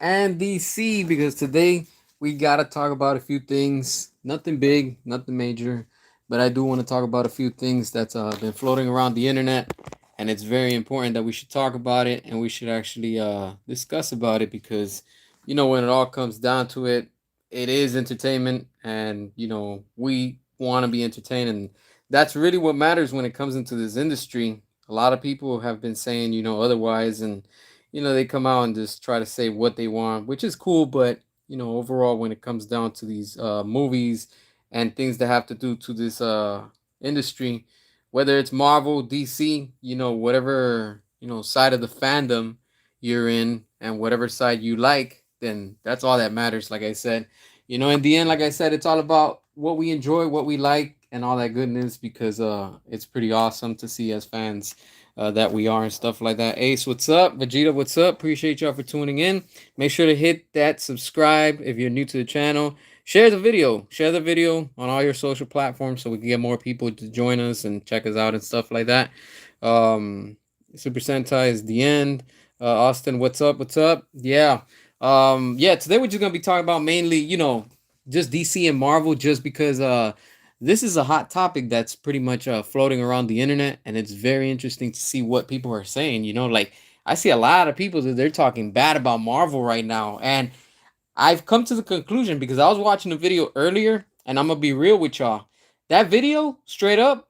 and DC, because today we got to talk about a few things. Nothing big, nothing major, but I do want to talk about a few things that's been floating around the internet, and it's very important that we should talk about it and we should actually discuss about it because, when it all comes down to it, it is entertainment, and we want to be entertained, and that's really what matters when it comes into this industry. A lot of people have been saying, otherwise, and they come out and just try to say what they want, which is cool. But overall, when it comes down to these movies and things that have to do to this industry, whether it's Marvel, DC, whatever side of the fandom you're in, and whatever side you like, then that's all that matters. Like I said, in the end, like I said, it's all about what we enjoy, what we like, and all that goodness, because it's pretty awesome to see as fans that we are and stuff like that. Ace, what's up? Vegeta, what's up? Appreciate y'all for tuning in. Make sure to hit that subscribe if you're new to the channel. Share the video. Share the video on all your social platforms so we can get more people to join us and check us out and stuff like that. Um, Super Sentai is the end. Austin, what's up? What's up? Yeah, today we're just gonna be talking about mainly, just DC and Marvel, just because this is a hot topic that's pretty much floating around the internet, and it's very interesting to see what people are saying. Like I see a lot of people that they're talking bad about Marvel right now, and I've come to the conclusion because I was watching a video earlier, and I'm gonna be real with y'all. That video, straight up,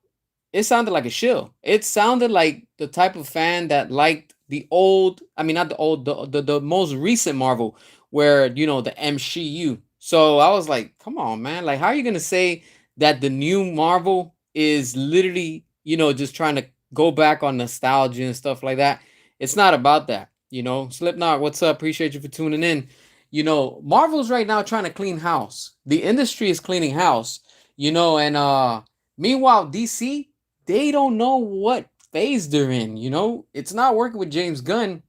it sounded like a shill. It sounded like the type of fan that liked the old, I mean, not the old, the most recent Marvel, where, the MCU. So I was like, come on, man. Like, how are you going to say that the new Marvel is literally, just trying to go back on nostalgia and stuff like that? It's not about that. Slipknot, what's up? Appreciate you for tuning in. Marvel's right now trying to clean house. The industry is cleaning house, and meanwhile, DC, they don't know what phase they're in. It's not working with James Gunn,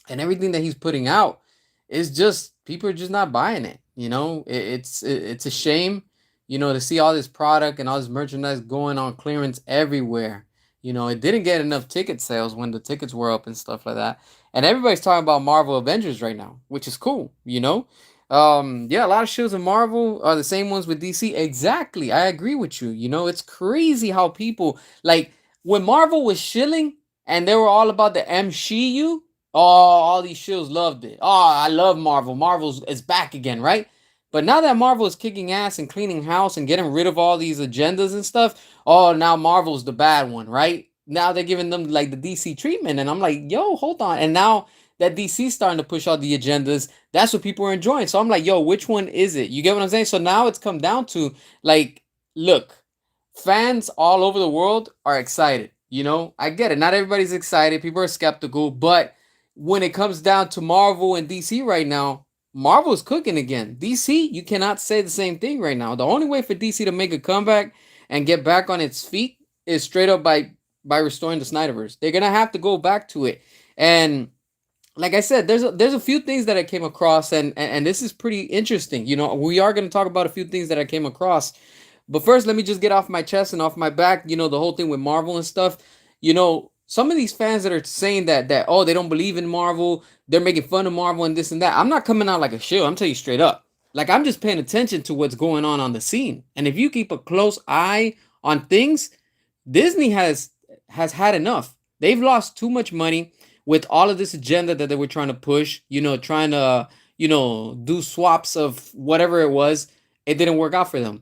and everything that he's putting out is just people are just not buying it. It's a shame, to see all this product and all this merchandise going on clearance everywhere. It didn't get enough ticket sales when the tickets were up and stuff like that. And everybody's talking about Marvel Avengers right now, which is cool. Yeah, a lot of shows in Marvel are the same ones with DC. Exactly. I agree with you. It's crazy how people like when Marvel was shilling and they were all about the MCU. Oh, all these shows loved it. Oh, I love Marvel. Marvel's is back again, right? But now that Marvel is kicking ass and cleaning house and getting rid of all these agendas and stuff, oh, now Marvel's the bad one, right? Now they're giving them like the DC treatment, and I'm like, yo, hold on. And now that DC's starting to push all the agendas, that's what people are enjoying. So I'm like, yo, which one is it? You get what I'm saying? So now it's come down to like, look, fans all over the world are excited. I get it. Not everybody's excited. People are skeptical, but when it comes down to Marvel and DC right now, Marvel's cooking again. DC, you cannot say the same thing right now. The only way for DC to make a comeback and get back on its feet is straight up by restoring the Snyderverse. They're gonna have to go back to it. And like I said, there's a few things that I came across, and this is pretty interesting. We are gonna talk about a few things that I came across. But first, let me just get off my chest and off my back, the whole thing with Marvel and stuff. Some of these fans that are saying that oh, they don't believe in Marvel, they're making fun of Marvel and this and that. I'm not coming out like a shill. I'm telling you straight up. Like, I'm just paying attention to what's going on the scene. And if you keep a close eye on things, Disney has had enough. They've lost too much money with all of this agenda that they were trying to push, trying to, do swaps of whatever it was. It didn't work out for them.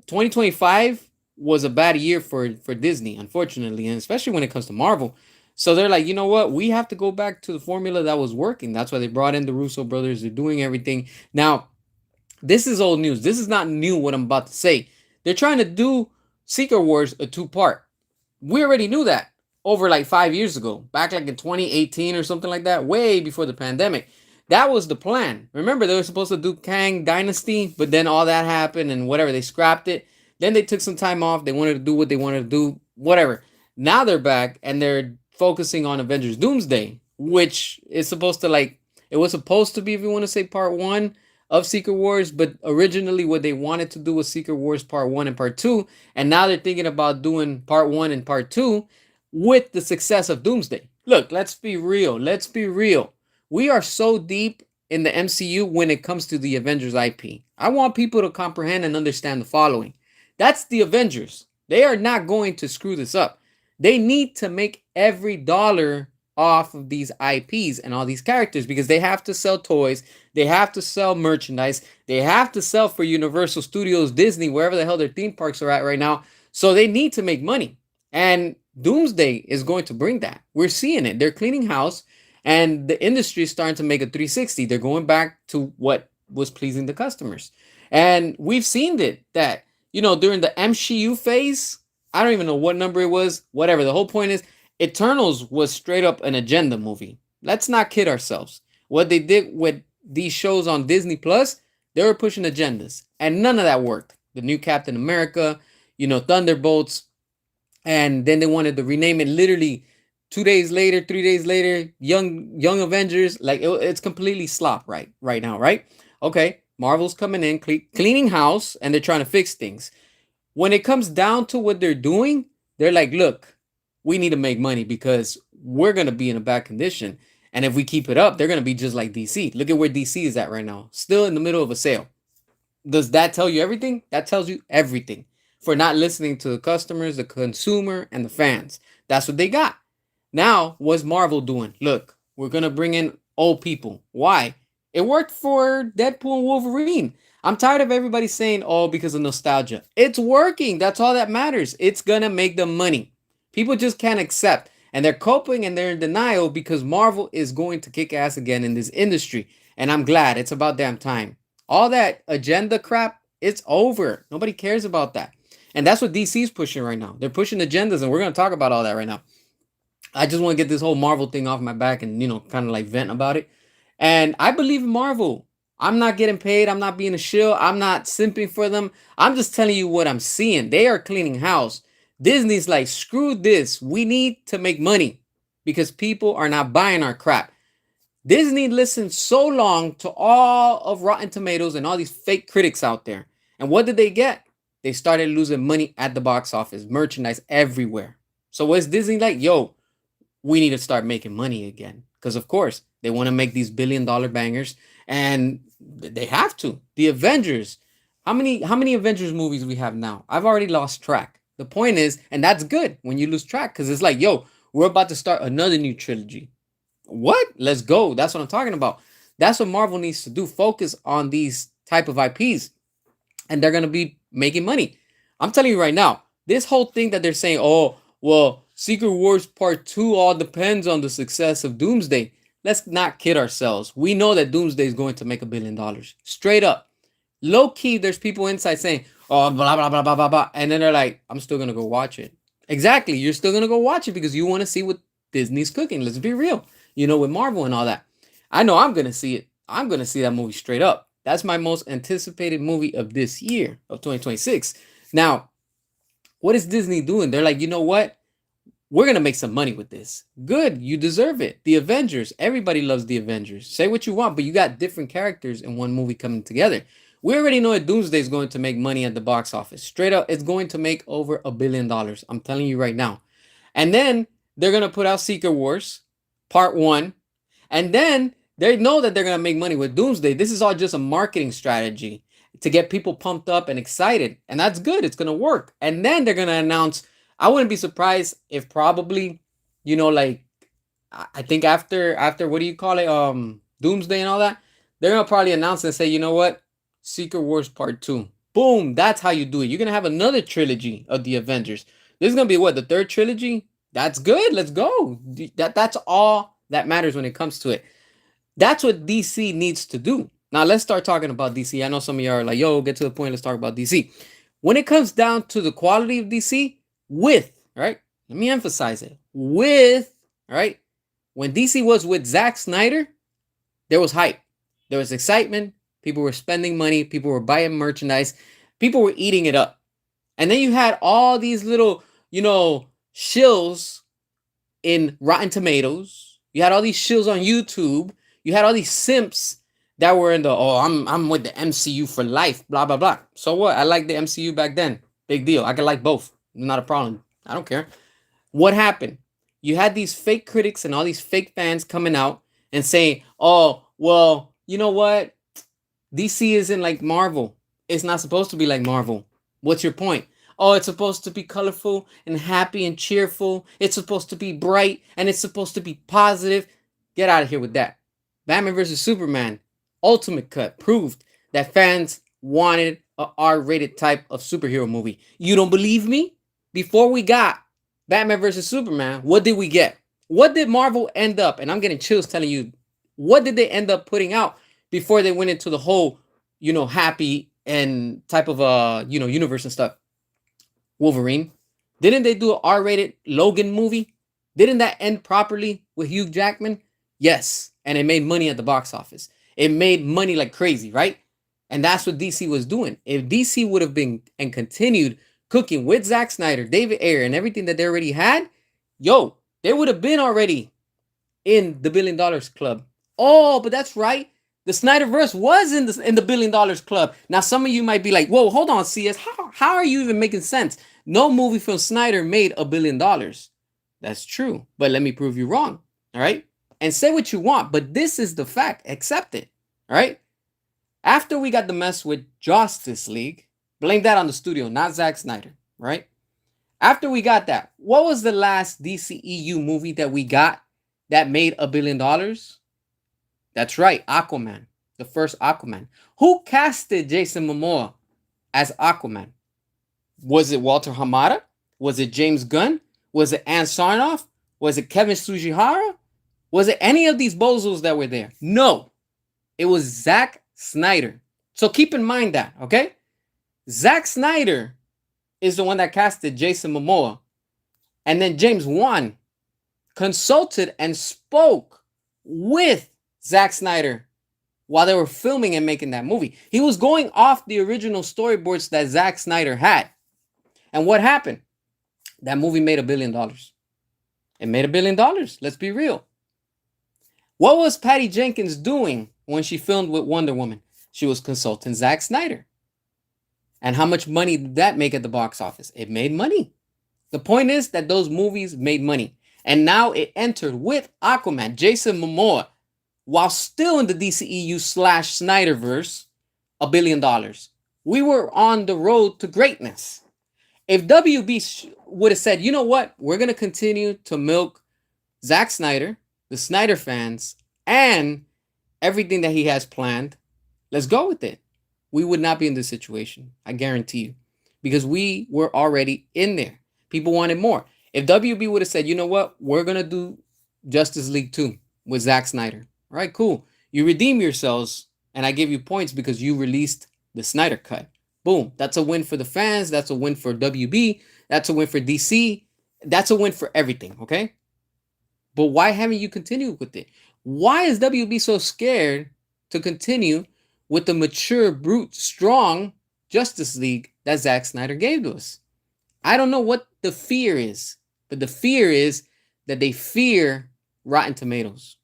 2025 was a bad year for Disney, unfortunately, and especially when it comes to Marvel. So they're like, you know what? We have to go back to the formula that was working. That's why they brought in the Russo brothers. They're doing everything. Now, this is old news. This is not new what I'm about to say. They're trying to do Secret Wars a two-part. We already knew that over like 5 years ago, back like in 2018 or something like that, way before the pandemic. That was the plan. Remember, they were supposed to do Kang Dynasty, but then all that happened and whatever, they scrapped it. Then they took some time off. They wanted to do what they wanted to do, whatever. Now they're back and they're focusing on Avengers Doomsday, which is supposed to it was supposed to be, if you want to say, part one of Secret Wars, but originally what they wanted to do was Secret Wars part one and part two, and now they're thinking about doing part one and part two with the success of Doomsday. Look, let's be real. Let's be real. We are so deep in the MCU when it comes to the Avengers IP. I want people to comprehend and understand the following. That's the Avengers. They are not going to screw this up. They need to make every dollar off of these IPs and all these characters because they have to sell toys, they have to sell merchandise, they have to sell for Universal Studios, Disney, wherever the hell their theme parks are at right now. So they need to make money. And Doomsday is going to bring that. We're seeing it. They're cleaning house and the industry is starting to make a 360. They're going back to what was pleasing the customers. And we've seen it that, during the MCU phase, I don't even know what number it was, whatever. The whole point is Eternals was straight up an agenda movie. Let's not kid ourselves. What they did with these shows on Disney Plus, they were pushing agendas, and none of that worked. The new Captain America, Thunderbolts, and then they wanted to rename it literally 2 days later, 3 days later, Young Avengers. Like it's completely slop right now, right? Okay, Marvel's coming in, cleaning house, and they're trying to fix things. When it comes down to what they're doing, they're like, look, we need to make money because we're gonna be in a bad condition. And if we keep it up, they're gonna be just like DC. Look at where DC is at right now, still in the middle of a sale. Does that tell you everything? That tells you everything for not listening to the customers, the consumer, and the fans. That's what they got. Now, what's Marvel doing? Look, we're going to bring in old people. Why? It worked for Deadpool and Wolverine. I'm tired of everybody saying, oh, because of nostalgia. It's working. That's all that matters. It's going to make them money. People just can't accept. And they're coping and they're in denial because Marvel is going to kick ass again in this industry. And I'm glad. It's about damn time. All that agenda crap, it's over. Nobody cares about that. And that's what DC's pushing right now. They're pushing agendas, and we're going to talk about all that right now. I just want to get this whole Marvel thing off my back and, kind of like vent about it. And I believe in Marvel. I'm not getting paid. I'm not being a shill. I'm not simping for them. I'm just telling you what I'm seeing. They are cleaning house. Disney's like, screw this. We need to make money because people are not buying our crap. Disney listened so long to all of Rotten Tomatoes and all these fake critics out there. And what did they get? They started losing money at the box office, merchandise everywhere. So what's Disney like? Yo, we need to start making money again. Because of course, they want to make these billion-dollar bangers. And they have to. The Avengers. How many Avengers movies we have now? I've already lost track. The point is, and that's good when you lose track. Because it's like, yo, we're about to start another new trilogy. What? Let's go. That's what I'm talking about. That's what Marvel needs to do. Focus on these type of IPs. And they're going to be making money. I'm telling you right now, this whole thing that they're saying, oh, well, Secret Wars Part 2 all depends on the success of Doomsday. Let's not kid ourselves. We know that Doomsday is going to make $1 billion. Straight up. Low key, there's people inside saying, oh, blah, blah, blah, blah, blah, blah. And then they're like, I'm still going to go watch it. Exactly. You're still going to go watch it because you want to see what Disney's cooking. Let's be real. With Marvel and all that. I know I'm going to see it. I'm going to see that movie straight up. That's my most anticipated movie of this year, of 2026. Now, what is Disney doing? They're like, you know what? We're going to make some money with this. Good. You deserve it. The Avengers. Everybody loves the Avengers. Say what you want, but you got different characters in one movie coming together. We already know that Doomsday is going to make money at the box office. Straight up, it's going to make over $1 billion. I'm telling you right now. And then they're going to put out Secret Wars Part 1. And then they know that they're going to make money with Doomsday. This is all just a marketing strategy to get people pumped up and excited. And that's good. It's going to work. And then they're going to announce, I wouldn't be surprised if probably, like, I think after what do you call it? Doomsday and all that, they're going to probably announce and say, you know what? Secret Wars Part 2. Boom. That's how you do it. You're going to have another trilogy of the Avengers. This is going to be what? The third trilogy? That's good. Let's go. That's all that matters when it comes to it. That's what DC needs to do. Now, let's start talking about DC. I know some of you are like, yo, get to the point. Let's talk about DC. When it comes down to the quality of DC, right? Let me emphasize it. Right? When DC was with Zack Snyder, there was hype. There was excitement. People were spending money. People were buying merchandise. People were eating it up. And then you had all these little, shills in Rotten Tomatoes. You had all these shills on YouTube. You had all these simps that were in the, I'm with the MCU for life, blah, blah, blah. So what? I liked the MCU back then. Big deal. I could like both. Not a problem. I don't care. What happened? You had these fake critics and all these fake fans coming out and saying, oh, well, you know what? DC isn't like Marvel. It's not supposed to be like Marvel. What's your point? Oh, it's supposed to be colorful and happy and cheerful. It's supposed to be bright and it's supposed to be positive. Get out of here with that. Batman vs. Superman, Ultimate Cut, proved that fans wanted a R-rated type of superhero movie. You don't believe me? Before we got Batman vs. Superman, what did we get? What did Marvel end up? And I'm getting chills telling you, what did they end up putting out before they went into the whole, happy and type of universe and stuff? Wolverine. Didn't they do an R-rated Logan movie? Didn't that end properly with Hugh Jackman? Yes, and it made money at the box office. It made money like crazy, right? And that's what DC was doing. If DC would have been and continued cooking with Zack Snyder, David Ayer, and everything that they already had, yo, they would have been already in the $1 billion club. Oh, but that's right. The Snyderverse was in the $1 billion club. Now, some of you might be like, whoa, hold on, CS. How are you even making sense? No movie from Snyder made $1 billion. That's true. But let me prove you wrong. All right. And say what you want, but this is the fact. Accept it. All right. After we got the mess with Justice League, blame that on the studio, not Zack Snyder. Right. After we got that, what was the last DCEU movie that we got that made $1 billion? That's right, Aquaman, the first Aquaman. Who casted Jason Momoa as Aquaman? Was it Walter Hamada? Was it James Gunn? Was it Ann Sarnoff? Was it Kevin Sujihara? Was it any of these bozos that were there? No, it was Zack Snyder. So keep in mind that, okay? Zack Snyder is the one that casted Jason Momoa. And then James Wan consulted and spoke with Zack Snyder while they were filming and making that movie. He was going off the original storyboards that Zack Snyder had. And what happened? That movie made $1 billion. It made $1 billion. Let's be real. What was Patty Jenkins doing when she filmed with Wonder Woman? She was consulting Zack Snyder. And how much money did that make at the box office? It made money. The point is that those movies made money. And now it entered with Aquaman, Jason Momoa, while still in the DCEU / Snyderverse, $1 billion. We were on the road to greatness. If WB would have said, you know what, we're going to continue to milk Zack Snyder, the Snyder fans, and everything that he has planned, let's go with it. We would not be in this situation. I guarantee you. Because we were already in there. People wanted more. If WB would have said, you know what, we're going to do Justice League 2 with Zack Snyder. All right, cool. You redeem yourselves, and I give you points because you released the Snyder Cut. Boom. That's a win for the fans. That's a win for WB. That's a win for DC. That's a win for everything, okay? But why haven't you continued with it? Why is WB so scared to continue with the mature, brute, strong Justice League that Zack Snyder gave to us? I don't know what the fear is, but the fear is that they fear Rotten Tomatoes.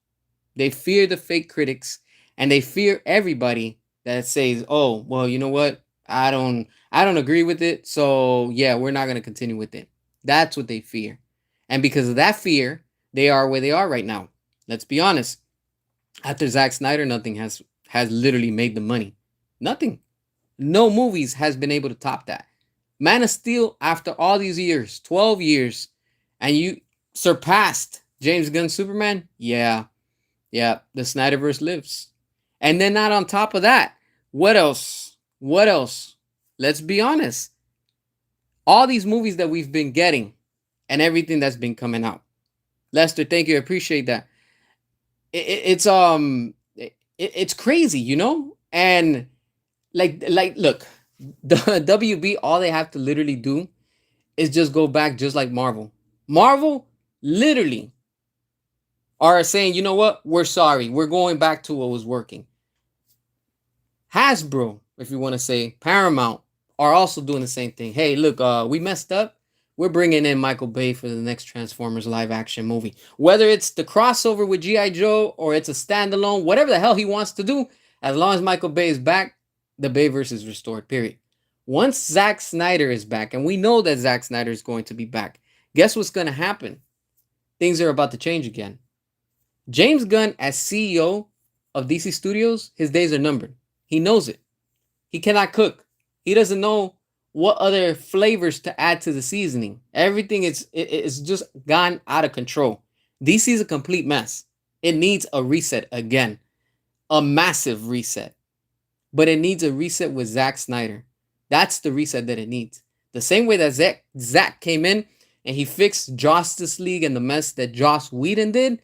They fear the fake critics, and they fear everybody that says, "Oh, well, you know what? I don't agree with it. So, yeah, we're not going to continue with it." That's what they fear. And because of that fear, they are where they are right now. Let's be honest. After Zack Snyder, nothing has literally made the money. Nothing. No movies has been able to top that. Man of Steel, after all these years, 12 years, and you surpassed James Gunn's Superman? Yeah, the Snyderverse lives. And then not on top of that, what else? What else? Let's be honest. All these movies that we've been getting and everything that's been coming out. Lester, thank you. I appreciate that. It's crazy, you know? And like look, the WB, all they have to literally do is just go back just like Marvel. Marvel literally are saying, you know what? We're sorry. We're going back to what was working. Hasbro, if you want to say, Paramount, are also doing the same thing. Hey, look, we messed up. We're bringing in Michael Bay for the next Transformers live action movie. Whether it's the crossover with G.I. Joe or it's a standalone, whatever the hell he wants to do, as long as Michael Bay is back, the Bayverse is restored, period. Once Zack Snyder is back, and we know that Zack Snyder is going to be back, guess what's going to happen? Things are about to change again. James Gunn as CEO of DC Studios, his days are numbered. He knows it. He cannot cook. He doesn't know what other flavors to add to the seasoning. Everything is just gone out of control. DC is a complete mess. It needs a reset again, a massive reset. But it needs a reset with Zack Snyder. That's the reset that it needs. The same way that Zack came in and he fixed Justice League and the mess that Joss Whedon did,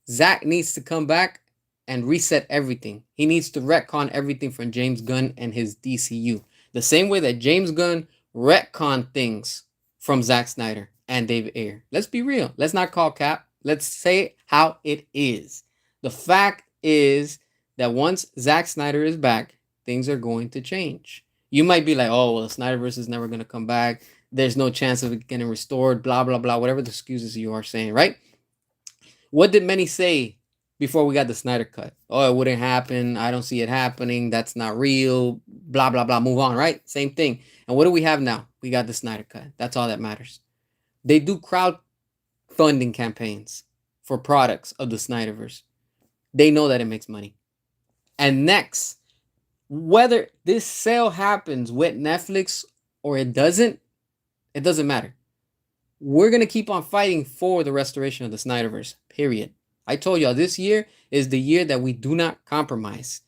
Zack needs to come back and reset everything. He needs to retcon everything from James Gunn and his DCU. The same way that James Gunn retconned things from Zack Snyder and David Ayer. Let's be real. Let's not call cap. Let's say how it is. The fact is that once Zack Snyder is back, things are going to change. You might be like, oh, well, the Snyderverse is never going to come back. There's no chance of it getting restored, blah, blah, blah, whatever the excuses you are saying, right? What did many say before we got the Snyder cut? Oh, it wouldn't happen. I don't see it happening. That's not real. Blah, blah, blah. Move on, right? Same thing. And what do we have now? We got the Snyder cut. That's all that matters. They do crowdfunding campaigns for products of the Snyderverse. They know that it makes money. And next, whether this sale happens with Netflix or it doesn't matter. We're going to keep on fighting for the restoration of the Snyderverse, period. I told y'all this year is the year that we do not compromise.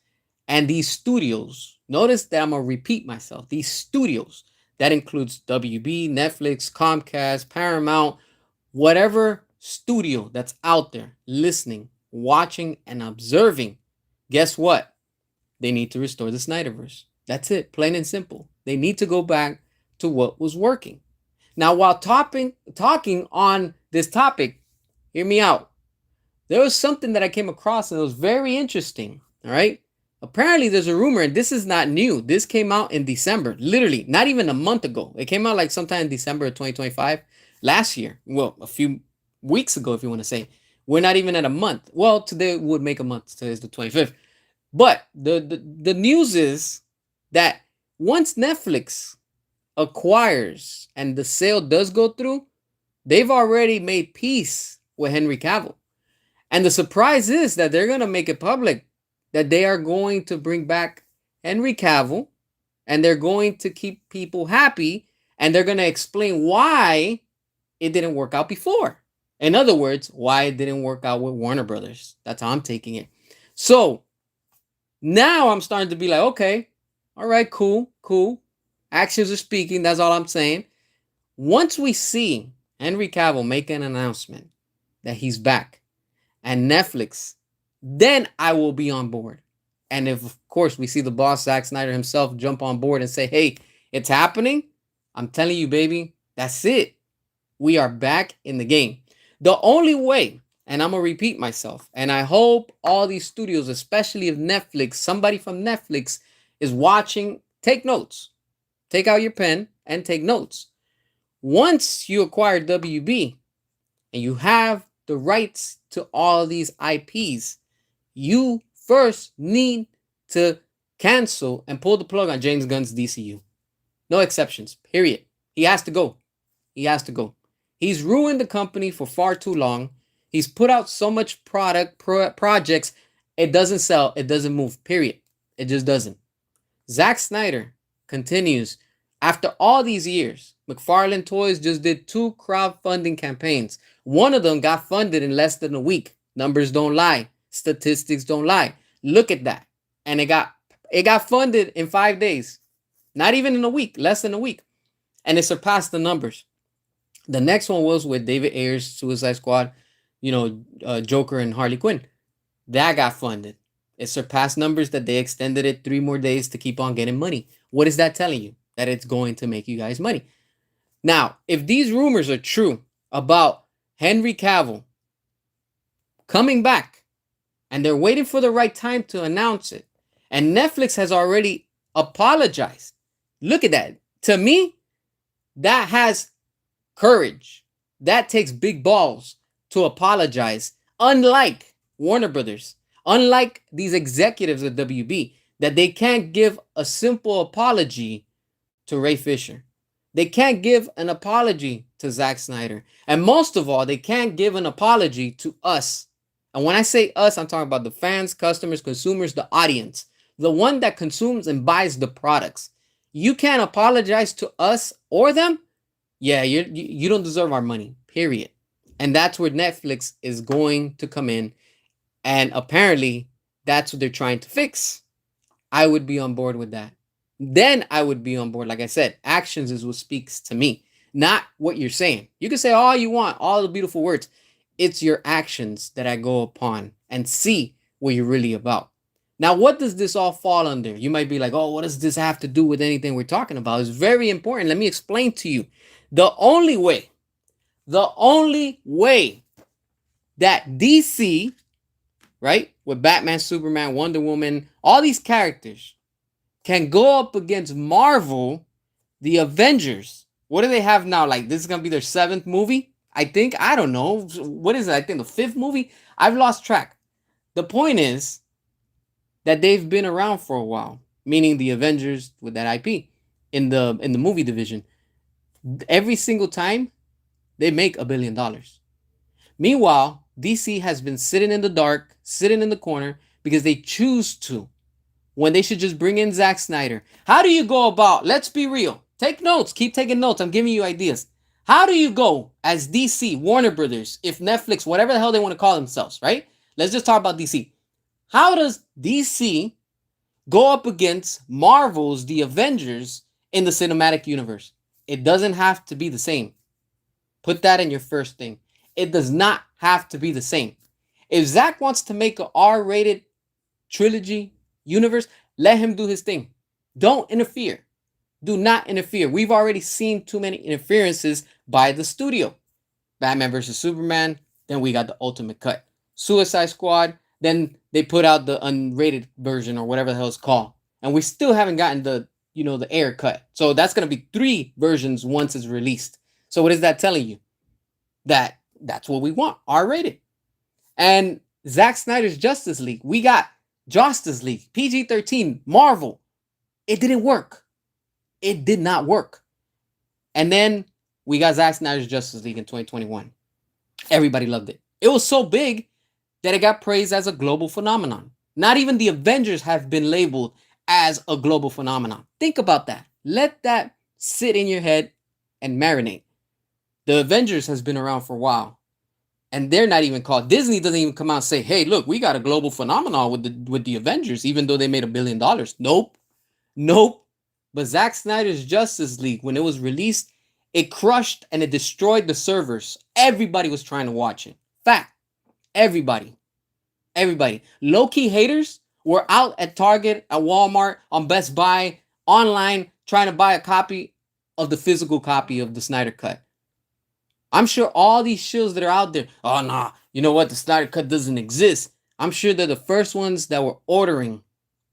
And these studios, notice that I'm going to repeat myself. These studios, that includes WB, Netflix, Comcast, Paramount, whatever studio that's out there listening, watching, and observing, guess what? They need to restore the Snyderverse. That's it, plain and simple. They need to go back to what was working. Now, while talking on this topic, hear me out. There was something that I came across and it was very interesting. All right. Apparently, there's a rumor, and this is not new. This came out in December, literally, not even a month ago. It came out like sometime in December of 2025, last year. Well, a few weeks ago, if you want to say. We're not even at a month. Well, today would make a month. Today is the 25th. But the news is that once Netflix acquires and the sale does go through, they've already made peace with Henry Cavill. And the surprise is that they're going to make it public that they are going to bring back Henry Cavill and they're going to keep people happy and they're going to explain why it didn't work out before. In other words, why it didn't work out with Warner Brothers. That's how I'm taking it. So now I'm starting to be like, okay, all right, cool. Actions are speaking. That's all I'm saying. Once we see Henry Cavill make an announcement that he's back and Netflix, then I will be on board. And if, of course, we see the boss, Zack Snyder himself, jump on board and say, hey, it's happening, I'm telling you, baby, that's it. We are back in the game. The only way, and I'm going to repeat myself, and I hope all these studios, especially if Netflix, somebody from Netflix is watching, take notes. Take out your pen and take notes. Once you acquire WB and you have the rights to all these IPs, you first need to cancel and pull the plug on James Gunn's DCU. No exceptions, period. He has to go. He's ruined the company for far too long. He's put out so much projects, it doesn't sell, it doesn't move, period. It just doesn't. Zack Snyder continues. After all these years, McFarlane Toys just did 2 crowdfunding campaigns. One of them got funded in less than a week. Numbers don't lie. Statistics don't lie. Look at that. And it got funded in 5 days. Not even in a week, less than a week. And it surpassed the numbers. The next one was with David Ayer's Suicide Squad, Joker and Harley Quinn. That got funded. It surpassed numbers that they extended it 3 more days to keep on getting money. What is that telling you? That it's going to make you guys money. Now, if these rumors are true about Henry Cavill coming back and they're waiting for the right time to announce it, and Netflix has already apologized. Look at that. To me, that has courage. That takes big balls to apologize. Unlike Warner Brothers, unlike these executives at WB, that they can't give a simple apology to Ray Fisher. They can't give an apology to Zack Snyder. And most of all, they can't give an apology to us And when I say us, I'm talking about the fans, customers, consumers, the audience, the one that consumes and buys the products. You can't apologize to us or them. Yeah, you don't deserve our money, period. And that's where Netflix is going to come in. And apparently, that's what they're trying to fix. I would be on board with that. Then I would be on board. Like I said, actions is what speaks to me, not what you're saying. You can say all you want, all the beautiful words. It's your actions that I go upon and see what you're really about. Now, what does this all fall under? You might be like, oh, what does this have to do with anything we're talking about? It's very important. Let me explain to you. The only way, the only way that DC, right, with Batman, Superman, Wonder Woman, all these characters can go up against Marvel, the Avengers. What do they have now? Like, this is going to be their seventh movie? I think. I don't know. What is it? I think the fifth movie? I've lost track. The point is that they've been around for a while, meaning the Avengers with that IP in the movie division. Every single time they make $1 billion. Meanwhile, DC has been sitting in the dark, sitting in the corner because they choose to, when they should just bring in Zack Snyder. How do you go about, let's be real, take notes, keep taking notes, I'm giving you ideas. How do you go as DC, Warner Brothers, if Netflix, whatever the hell they want to call themselves, right? Let's just talk about DC. How does DC go up against Marvel's The Avengers in the cinematic universe? It doesn't have to be the same. Put that in your first thing. It does not have to be the same. If Zack wants to make an R-rated trilogy universe, let him do his thing. Don't interfere. Do not interfere. We've already seen too many interferences by the studio. Batman versus Superman, then we got the ultimate cut. Suicide Squad, then they put out the unrated version or whatever the hell it's called. And we still haven't gotten the air cut. So that's going to be 3 versions once it's released. So what is that telling you? That's what we want, R-rated. And Zack Snyder's Justice League, we got Justice League, PG-13, Marvel. It didn't work. It did not work. And then we got Zack Snyder's Justice League in 2021. Everybody loved it. It was so big that it got praised as a global phenomenon. Not even the Avengers have been labeled as a global phenomenon. Think about that. Let that sit in your head and marinate. The Avengers has been around for a while. And they're not even called. Disney doesn't even come out and say, hey, look, we got a global phenomenon with the Avengers, even though they made $1 billion. Nope. But Zack Snyder's Justice League, when it was released, it crushed and it destroyed the servers. Everybody was trying to watch it. Fact. Everybody. Low-key haters were out at Target, at Walmart, on Best Buy, online, trying to buy a copy of the physical copy of the Snyder Cut. I'm sure all these shills that are out there, oh, nah, you know what? The Snyder Cut doesn't exist. I'm sure they're the first ones that were ordering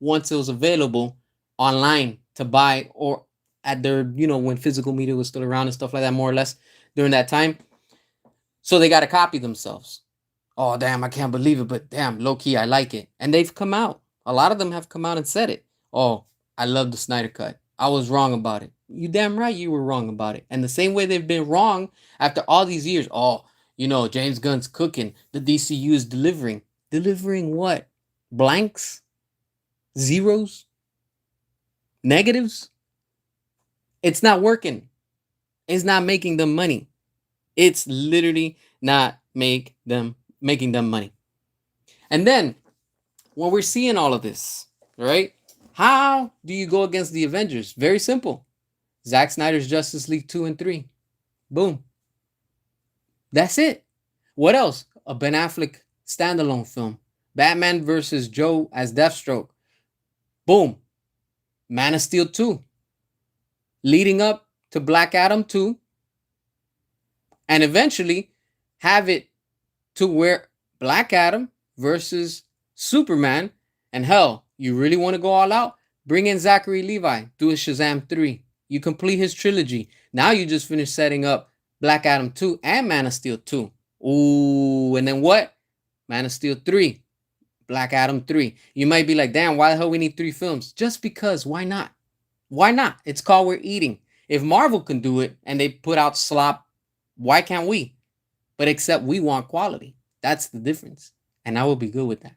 once it was available online to buy, or at their, when physical media was still around and stuff like that, more or less, during that time. So they got to copy themselves. Oh, damn, I can't believe it, but damn, low-key, I like it. And they've come out. A lot of them have come out and said it. Oh, I love the Snyder Cut. I was wrong about it. You damn right you were wrong about it. And the same way they've been wrong after all these years. Oh, James Gunn's cooking. The DCU is delivering. Delivering what? Blanks? Zeros? Negatives? It's not working. It's not making them money. It's literally not making them money. And then, when we're seeing all of this, right? How do you go against the Avengers? Very simple. Zack Snyder's Justice League 2 and 3. Boom. That's it. What else? A Ben Affleck standalone film. Batman versus Joe as Deathstroke. Boom. Man of Steel 2. Leading up to Black Adam 2. And eventually have it to where Black Adam versus Superman. And hell, you really want to go all out? Bring in Zachary Levi. Do a Shazam 3. You complete his trilogy. Now you just finished setting up Black Adam 2 and Man of Steel 2. Ooh, and then what? Man of Steel 3. Black Adam 3. You might be like, damn, why the hell we need 3 films? Just because. Why not? Why not? It's called We're Eating. If Marvel can do it and they put out slop, why can't we? But except we want quality. That's the difference. and I would be good with that.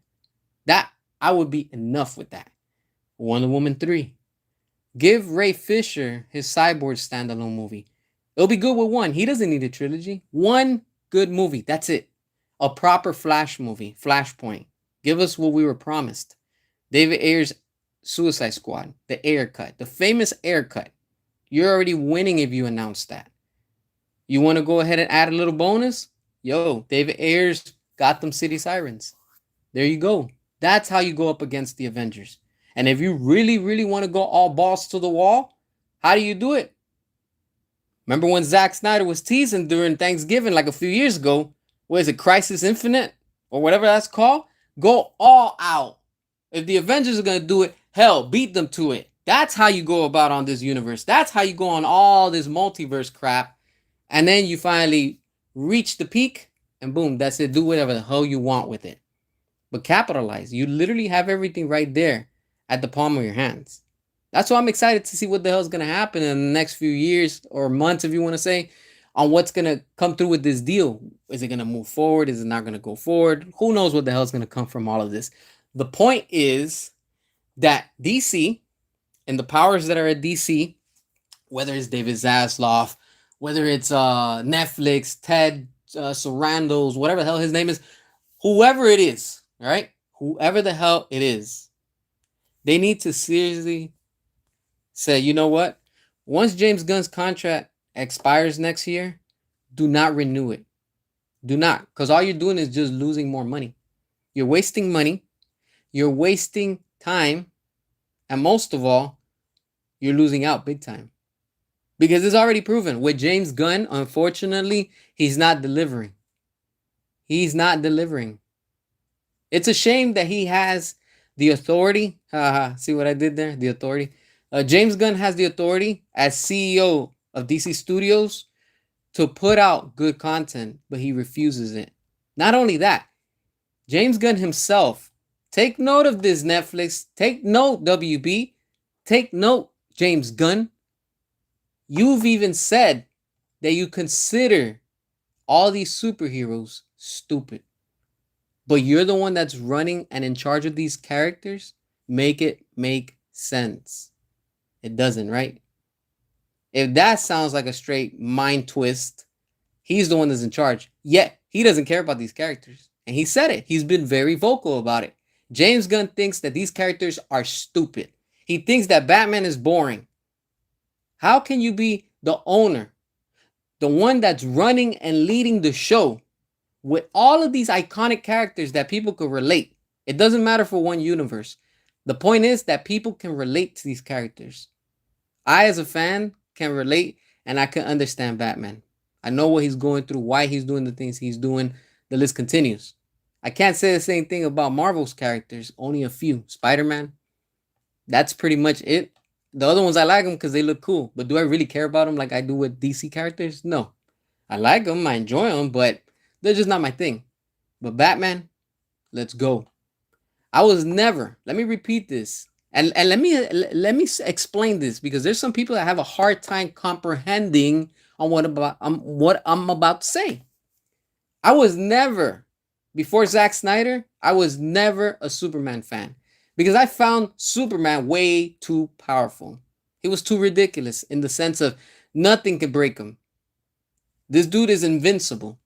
That I would be enough with that. Wonder Woman 3. Give Ray Fisher his Cyborg standalone movie. It'll be good with one. He doesn't need a trilogy. One good movie. That's it. A proper Flash movie. Flashpoint. Give us what we were promised. David Ayer's Suicide Squad. The Ayer cut. The famous Ayer cut. You're already winning if you announce that. You want to go ahead and add a little bonus? Yo, David Ayers Gotham City Sirens. There you go. That's how you go up against the Avengers. And if you really, really want to go all balls to the wall, how do you do it? Remember when Zack Snyder was teasing during Thanksgiving like a few years ago? What is it, Crisis Infinite? Or whatever that's called? Go all out. If the Avengers are going to do it, hell, beat them to it. That's how you go about on this universe. That's how you go on all this multiverse crap. And then you finally reach the peak, and boom, that's it. Do whatever the hell you want with it. But capitalize. You literally have everything right there at the palm of your hands. That's why I'm excited to see what the hell is going to happen in the next few years or months, if you want to say, on what's going to come through with this deal. Is it going to move forward? Is it not going to go forward? Who knows what the hell is going to come from all of this? The point is that DC and the powers that are at DC, whether it's David Zaslav, whether it's Netflix, Ted Sarandos, whatever the hell his name is, whoever it is, right? Whoever the hell it is, they need to seriously say, you know what? Once James Gunn's contract expires next year, do not renew it. Do not. Because all you're doing is just losing more money. You're wasting money. You're wasting time. And most of all, you're losing out big time. Because it's already proven. With James Gunn, unfortunately, he's not delivering. He's not delivering. It's a shame that he has the authority. See what I did there? The authority. James Gunn has the authority as CEO of DC Studios to put out good content, but he refuses it. Not only that, James Gunn himself, take note of this, Netflix. Take note, WB. Take note, James Gunn. You've even said that you consider all these superheroes stupid. But you're the one that's running and in charge of these characters. Make it make sense. It doesn't, right? If that sounds like a straight mind twist, he's the one that's in charge. Yet, he doesn't care about these characters. And he said it. He's been very vocal about it. James Gunn thinks that these characters are stupid. He thinks that Batman is boring. How can you be the owner, the one that's running and leading the show with all of these iconic characters that people could relate? It doesn't matter for one universe. The point is that people can relate to these characters. I, as a fan, can relate and I can understand Batman. I know what he's going through, why he's doing the things he's doing. The list continues. I can't say the same thing about Marvel's characters, only a few. Spider-Man, that's pretty much it. The other ones, I like them because they look cool. But do I really care about them like I do with DC characters? No. I like them, I enjoy them, but they're just not my thing. But Batman, let's go. I was never, let me repeat this. And let me explain this, because there's some people that have a hard time comprehending on what I'm about to say. I was never, before Zack Snyder, I was never a Superman fan. Because I found Superman way too powerful. He was too ridiculous in the sense of nothing could break him. This dude is invincible.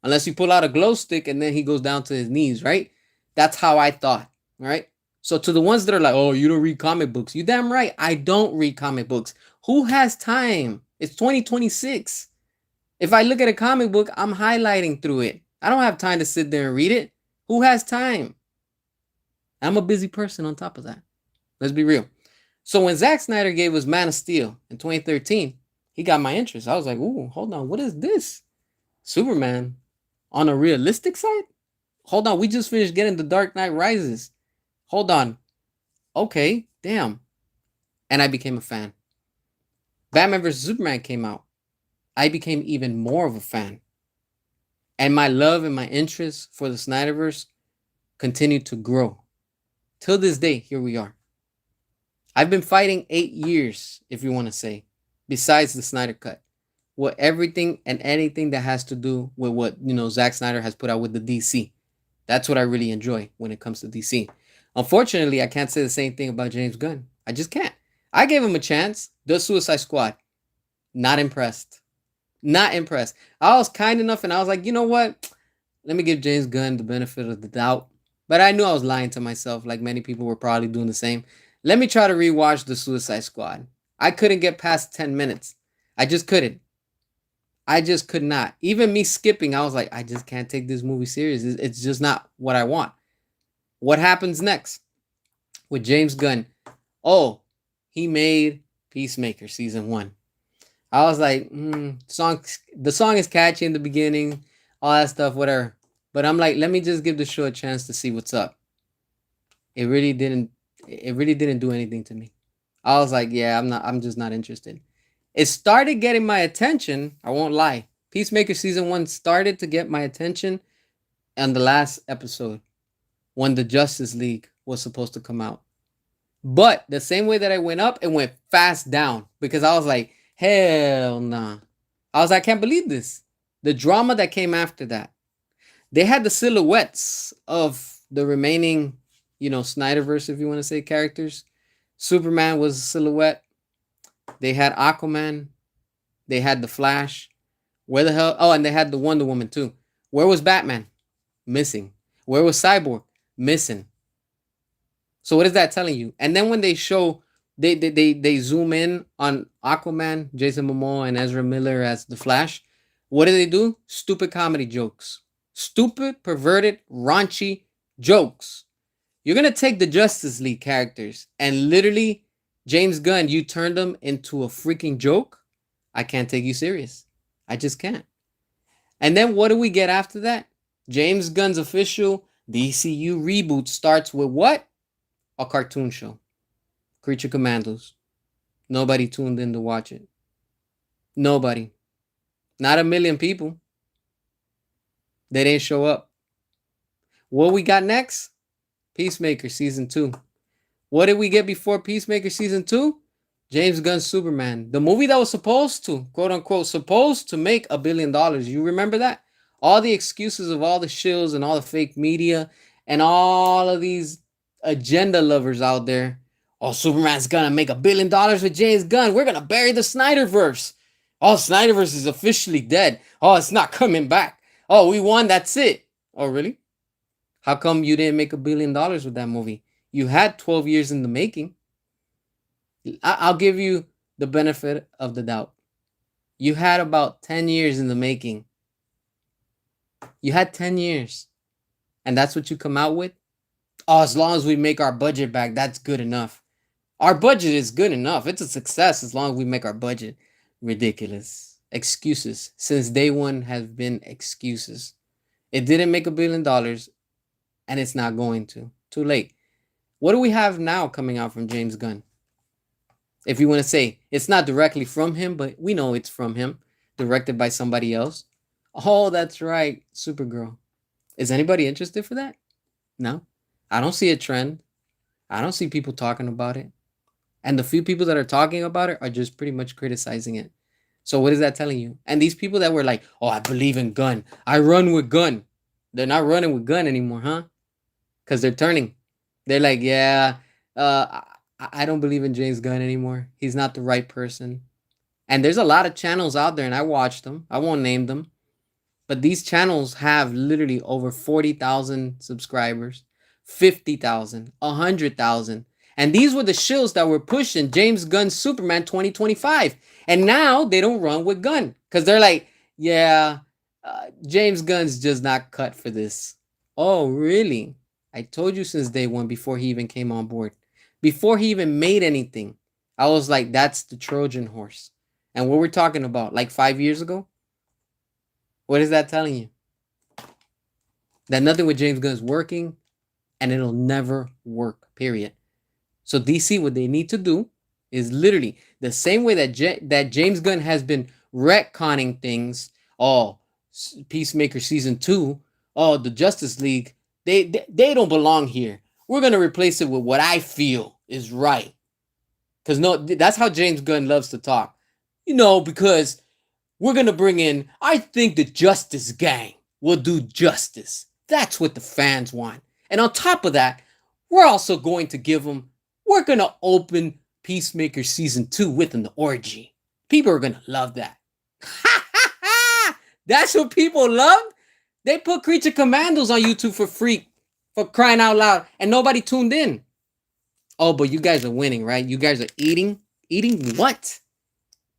Unless you pull out a glow stick and then he goes down to his knees, right? That's how I thought, right? So to the ones that are like, oh, you don't read comic books. You damn right, I don't read comic books. Who has time? It's 2026. If I look at a comic book, I'm highlighting through it. I don't have time to sit there and read it. Who has time? I'm a busy person on top of that. Let's be real. So when Zack Snyder gave us Man of Steel in 2013, he got my interest. I was like, ooh, hold on. What is this? Superman on a realistic side? Hold on. We just finished getting The Dark Knight Rises. Hold on. Okay, damn. And I became a fan. Batman vs. Superman came out. I became even more of a fan. And my love and my interest for the Snyderverse continued to grow. Till this day, here we are. I've been fighting 8 years, if you want to say, besides the Snyder Cut, with everything and anything that has to do with what, Zack Snyder has put out with the DC. That's what I really enjoy when it comes to DC. Unfortunately, I can't say the same thing about James Gunn. I just can't. I gave him a chance. The Suicide Squad. Not impressed. Not impressed. I was kind enough and I was like, you know what? Let me give James Gunn the benefit of the doubt. But I knew I was lying to myself, like many people were probably doing the same. Let me try to rewatch The Suicide Squad. I couldn't get past 10 minutes. I just couldn't. I just could not. Even me skipping, I was like, I just can't take this movie serious. It's just not what I want. What happens next with James Gunn? Oh, he made Peacemaker season 1. I was like, the song is catchy in the beginning, all that stuff, whatever. But I'm like, let me just give the show a chance to see what's up. It really didn't. It really didn't do anything to me. I was like, yeah, I'm not. I'm just not interested. It started getting my attention. I won't lie. Peacemaker season 1 started to get my attention on the last episode when the Justice League was supposed to come out. But the same way that I went up, it went fast down because I was like, hell nah. I was like, I can't believe this. The drama that came after that. They had the silhouettes of the remaining, Snyderverse, if you want to say, characters. Superman was a silhouette. They had Aquaman. They had the Flash. Where the hell? Oh, and they had the Wonder Woman too. Where was Batman? Missing. Where was Cyborg? Missing. So what is that telling you? And then when they show, they zoom in on Aquaman, Jason Momoa, and Ezra Miller as the Flash. What do? Stupid comedy jokes. Stupid, perverted, raunchy jokes. You're gonna take the Justice League characters and literally, James Gunn, you turned them into a freaking joke. I can't take you serious. I just can't. And then what do we get after that? James Gunn's official DCU reboot starts with what? A cartoon show. Creature Commandos. Nobody tuned in to watch it. Nobody. Not a million people. They didn't show up. What we got next? Peacemaker season 2. What did we get before Peacemaker season 2? James Gunn's Superman. The movie that was supposed to, quote unquote, supposed to make $1 billion. You remember that? All the excuses of all the shills and all the fake media and all of these agenda lovers out there. Oh, Superman's gonna make $1 billion with James Gunn. We're gonna bury the Snyderverse. Oh, Snyderverse is officially dead. Oh, it's not coming back. Oh, we won. That's it. Oh, really? How come you didn't make $1 billion with that movie? You had 12 years in the making. I'll give you the benefit of the doubt. You had about 10 years in the making. You had 10 years. And that's what you come out with? Oh, as long as we make our budget back, that's good enough. Our budget is good enough. It's a success as long as we make our budget. Ridiculous. Excuses. Since day one have been excuses. It didn't make $1 billion and it's not going to. Too late. What do we have now coming out from James Gunn? If you want to say it's not directly from him, but we know it's from him, directed by somebody else. Oh, that's right, Supergirl. Is anybody interested for that? No. I don't see a trend. I don't see people talking about it. And the few people that are talking about it are just pretty much criticizing it. So what is that telling you? And these people that were like, oh, I believe in Gunn. I run with Gunn. They're not running with Gunn anymore, huh? Because they're turning. They're like, yeah, I don't believe in James Gunn anymore. He's not the right person. And there's a lot of channels out there, and I watched them. I won't name them. But these channels have literally over 40,000 subscribers, 50,000, 100,000. And these were the shills that were pushing James Gunn's Superman 2025. And now they don't run with Gunn. Because they're like, yeah, James Gunn's just not cut for this. Oh, really? I told you since day one, before he even came on board. Before he even made anything. I was like, that's the Trojan horse. And what we're talking about, like 5 years ago? What is that telling you? That nothing with James Gunn is working, and it'll never work, period. So DC, what they need to do is literally the same way that James Gunn has been retconning things. Oh, Peacemaker season 2. Oh, the Justice League. They don't belong here. We're gonna replace it with what I feel is right. Because no, that's how James Gunn loves to talk. Because we're gonna bring in. I think the Justice Gang will do justice. That's what the fans want. And on top of that, we're also going to give them, we're going to open Peacemaker Season 2 with an orgy. People are going to love that. That's what people love. They put Creature Commandos on YouTube for free, for crying out loud, and nobody tuned in. Oh, but you guys are winning, right? You guys are eating. Eating what?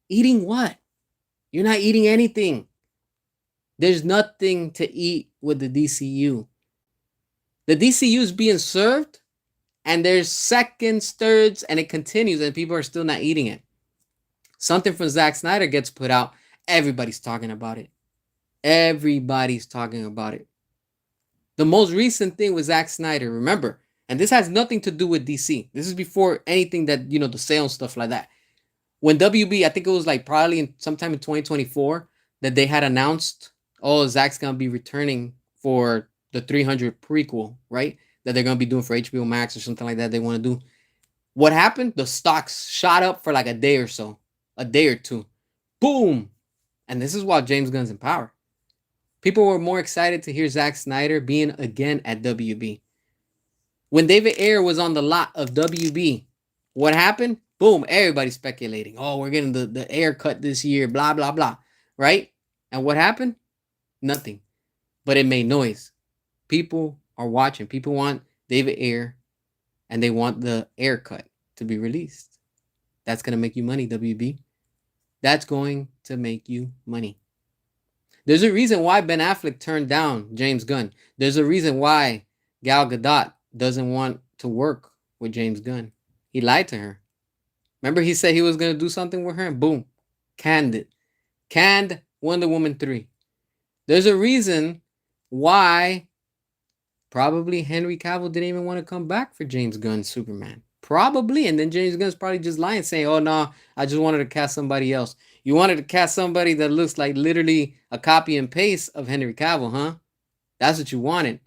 Eating what? You're not eating anything. There's nothing to eat with the DCU. The DCU is being served, and there's seconds, thirds, and it continues, and people are still not eating it. Something from Zack Snyder gets put out, everybody's talking about it. Everybody's talking about it. The most recent thing with Zack Snyder, remember, and this has nothing to do with DC. This is before anything that, the sale and stuff like that. When WB, I think it was like probably sometime in 2024, that they had announced, oh, Zack's going to be returning for the 300 prequel, right? That they're going to be doing for HBO Max or something like that they want to do. What happened? The stocks shot up for like a day or so. A day or two. Boom! And this is while James Gunn's in power. People were more excited to hear Zack Snyder being again at WB. When David Ayer was on the lot of WB, what happened? Boom, everybody's speculating. Oh, we're getting the Ayer cut this year, blah, blah, blah. Right? And what happened? Nothing. But it made noise. People are watching. People want David Ayer, and they want the Ayer cut to be released. That's going to make you money, WB. That's going to make you money. There's a reason why Ben Affleck turned down James Gunn. There's a reason why Gal Gadot doesn't want to work with James Gunn. He lied to her. Remember he said he was going to do something with her, and boom, canned it. Canned Wonder Woman 3. There's a reason why probably Henry Cavill didn't even want to come back for James Gunn's Superman. Probably. And then James Gunn's probably just lying, saying, oh, no, I just wanted to cast somebody else. You wanted to cast somebody that looks like literally a copy and paste of Henry Cavill, huh? That's what you wanted.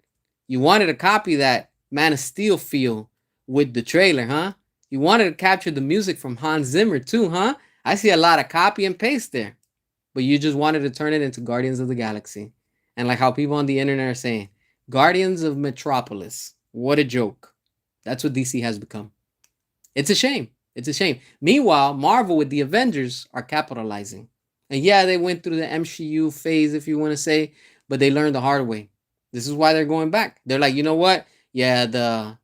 You wanted to copy that Man of Steel feel with the trailer, huh? You wanted to capture the music from Hans Zimmer too, huh? I see a lot of copy and paste there. But you just wanted to turn it into Guardians of the Galaxy. And like how people on the internet are saying, Guardians of Metropolis. What a joke. That's what DC has become. It's a shame. It's a shame. Meanwhile, Marvel with the Avengers are capitalizing. And yeah, they went through the MCU phase, if you want to say, but they learned the hard way. This is why they're going back. They're like, you know what? Yeah, the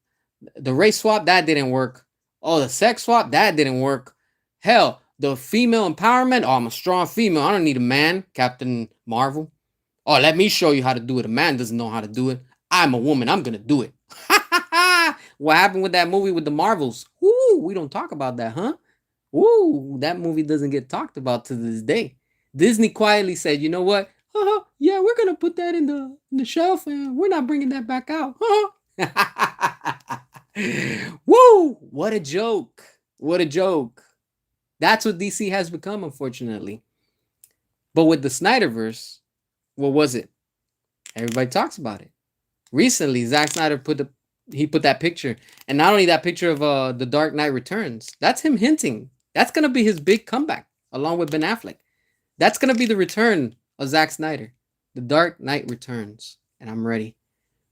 race swap, that didn't work. Oh, the sex swap, that didn't work. Hell, the female empowerment. Oh, I'm a strong female. I don't need a man, Captain Marvel. Oh, let me show you how to do it. A man doesn't know how to do it. I'm a woman. I'm going to do it. What happened with that movie with the Marvels? Woo, we don't talk about that, huh? Woo, that movie doesn't get talked about to this day. Disney quietly said, you know what? Yeah, we're going to put that in the shelf and we're not bringing that back out. Woo, what a joke. What a joke. That's what DC has become, unfortunately. But with the Snyderverse, what was it? Everybody talks about it. Recently, Zack Snyder put that picture, and not only that picture of The Dark Knight Returns. That's him hinting. That's gonna be his big comeback, along with Ben Affleck. That's gonna be the return of Zack Snyder. The Dark Knight Returns, and I'm ready.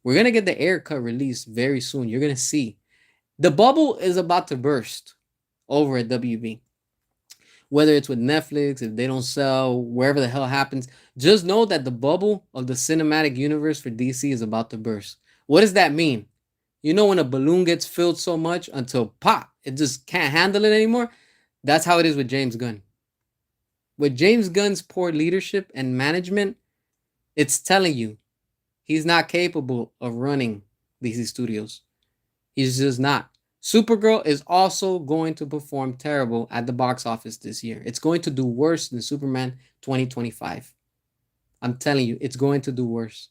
We're gonna get the Ayer cut released very soon. You're gonna see. The bubble is about to burst over at WB. Whether it's with Netflix, if they don't sell, wherever the hell happens, just know that the bubble of the cinematic universe for DC is about to burst. What does that mean? You know when a balloon gets filled so much until pop, it just can't handle it anymore? That's how it is with James Gunn. With James Gunn's poor leadership and management, it's telling you he's not capable of running DC Studios. He's just not. Supergirl is also going to perform terrible at the box office this year. It's going to do worse than Superman 2025. I'm telling you, it's going to do worse.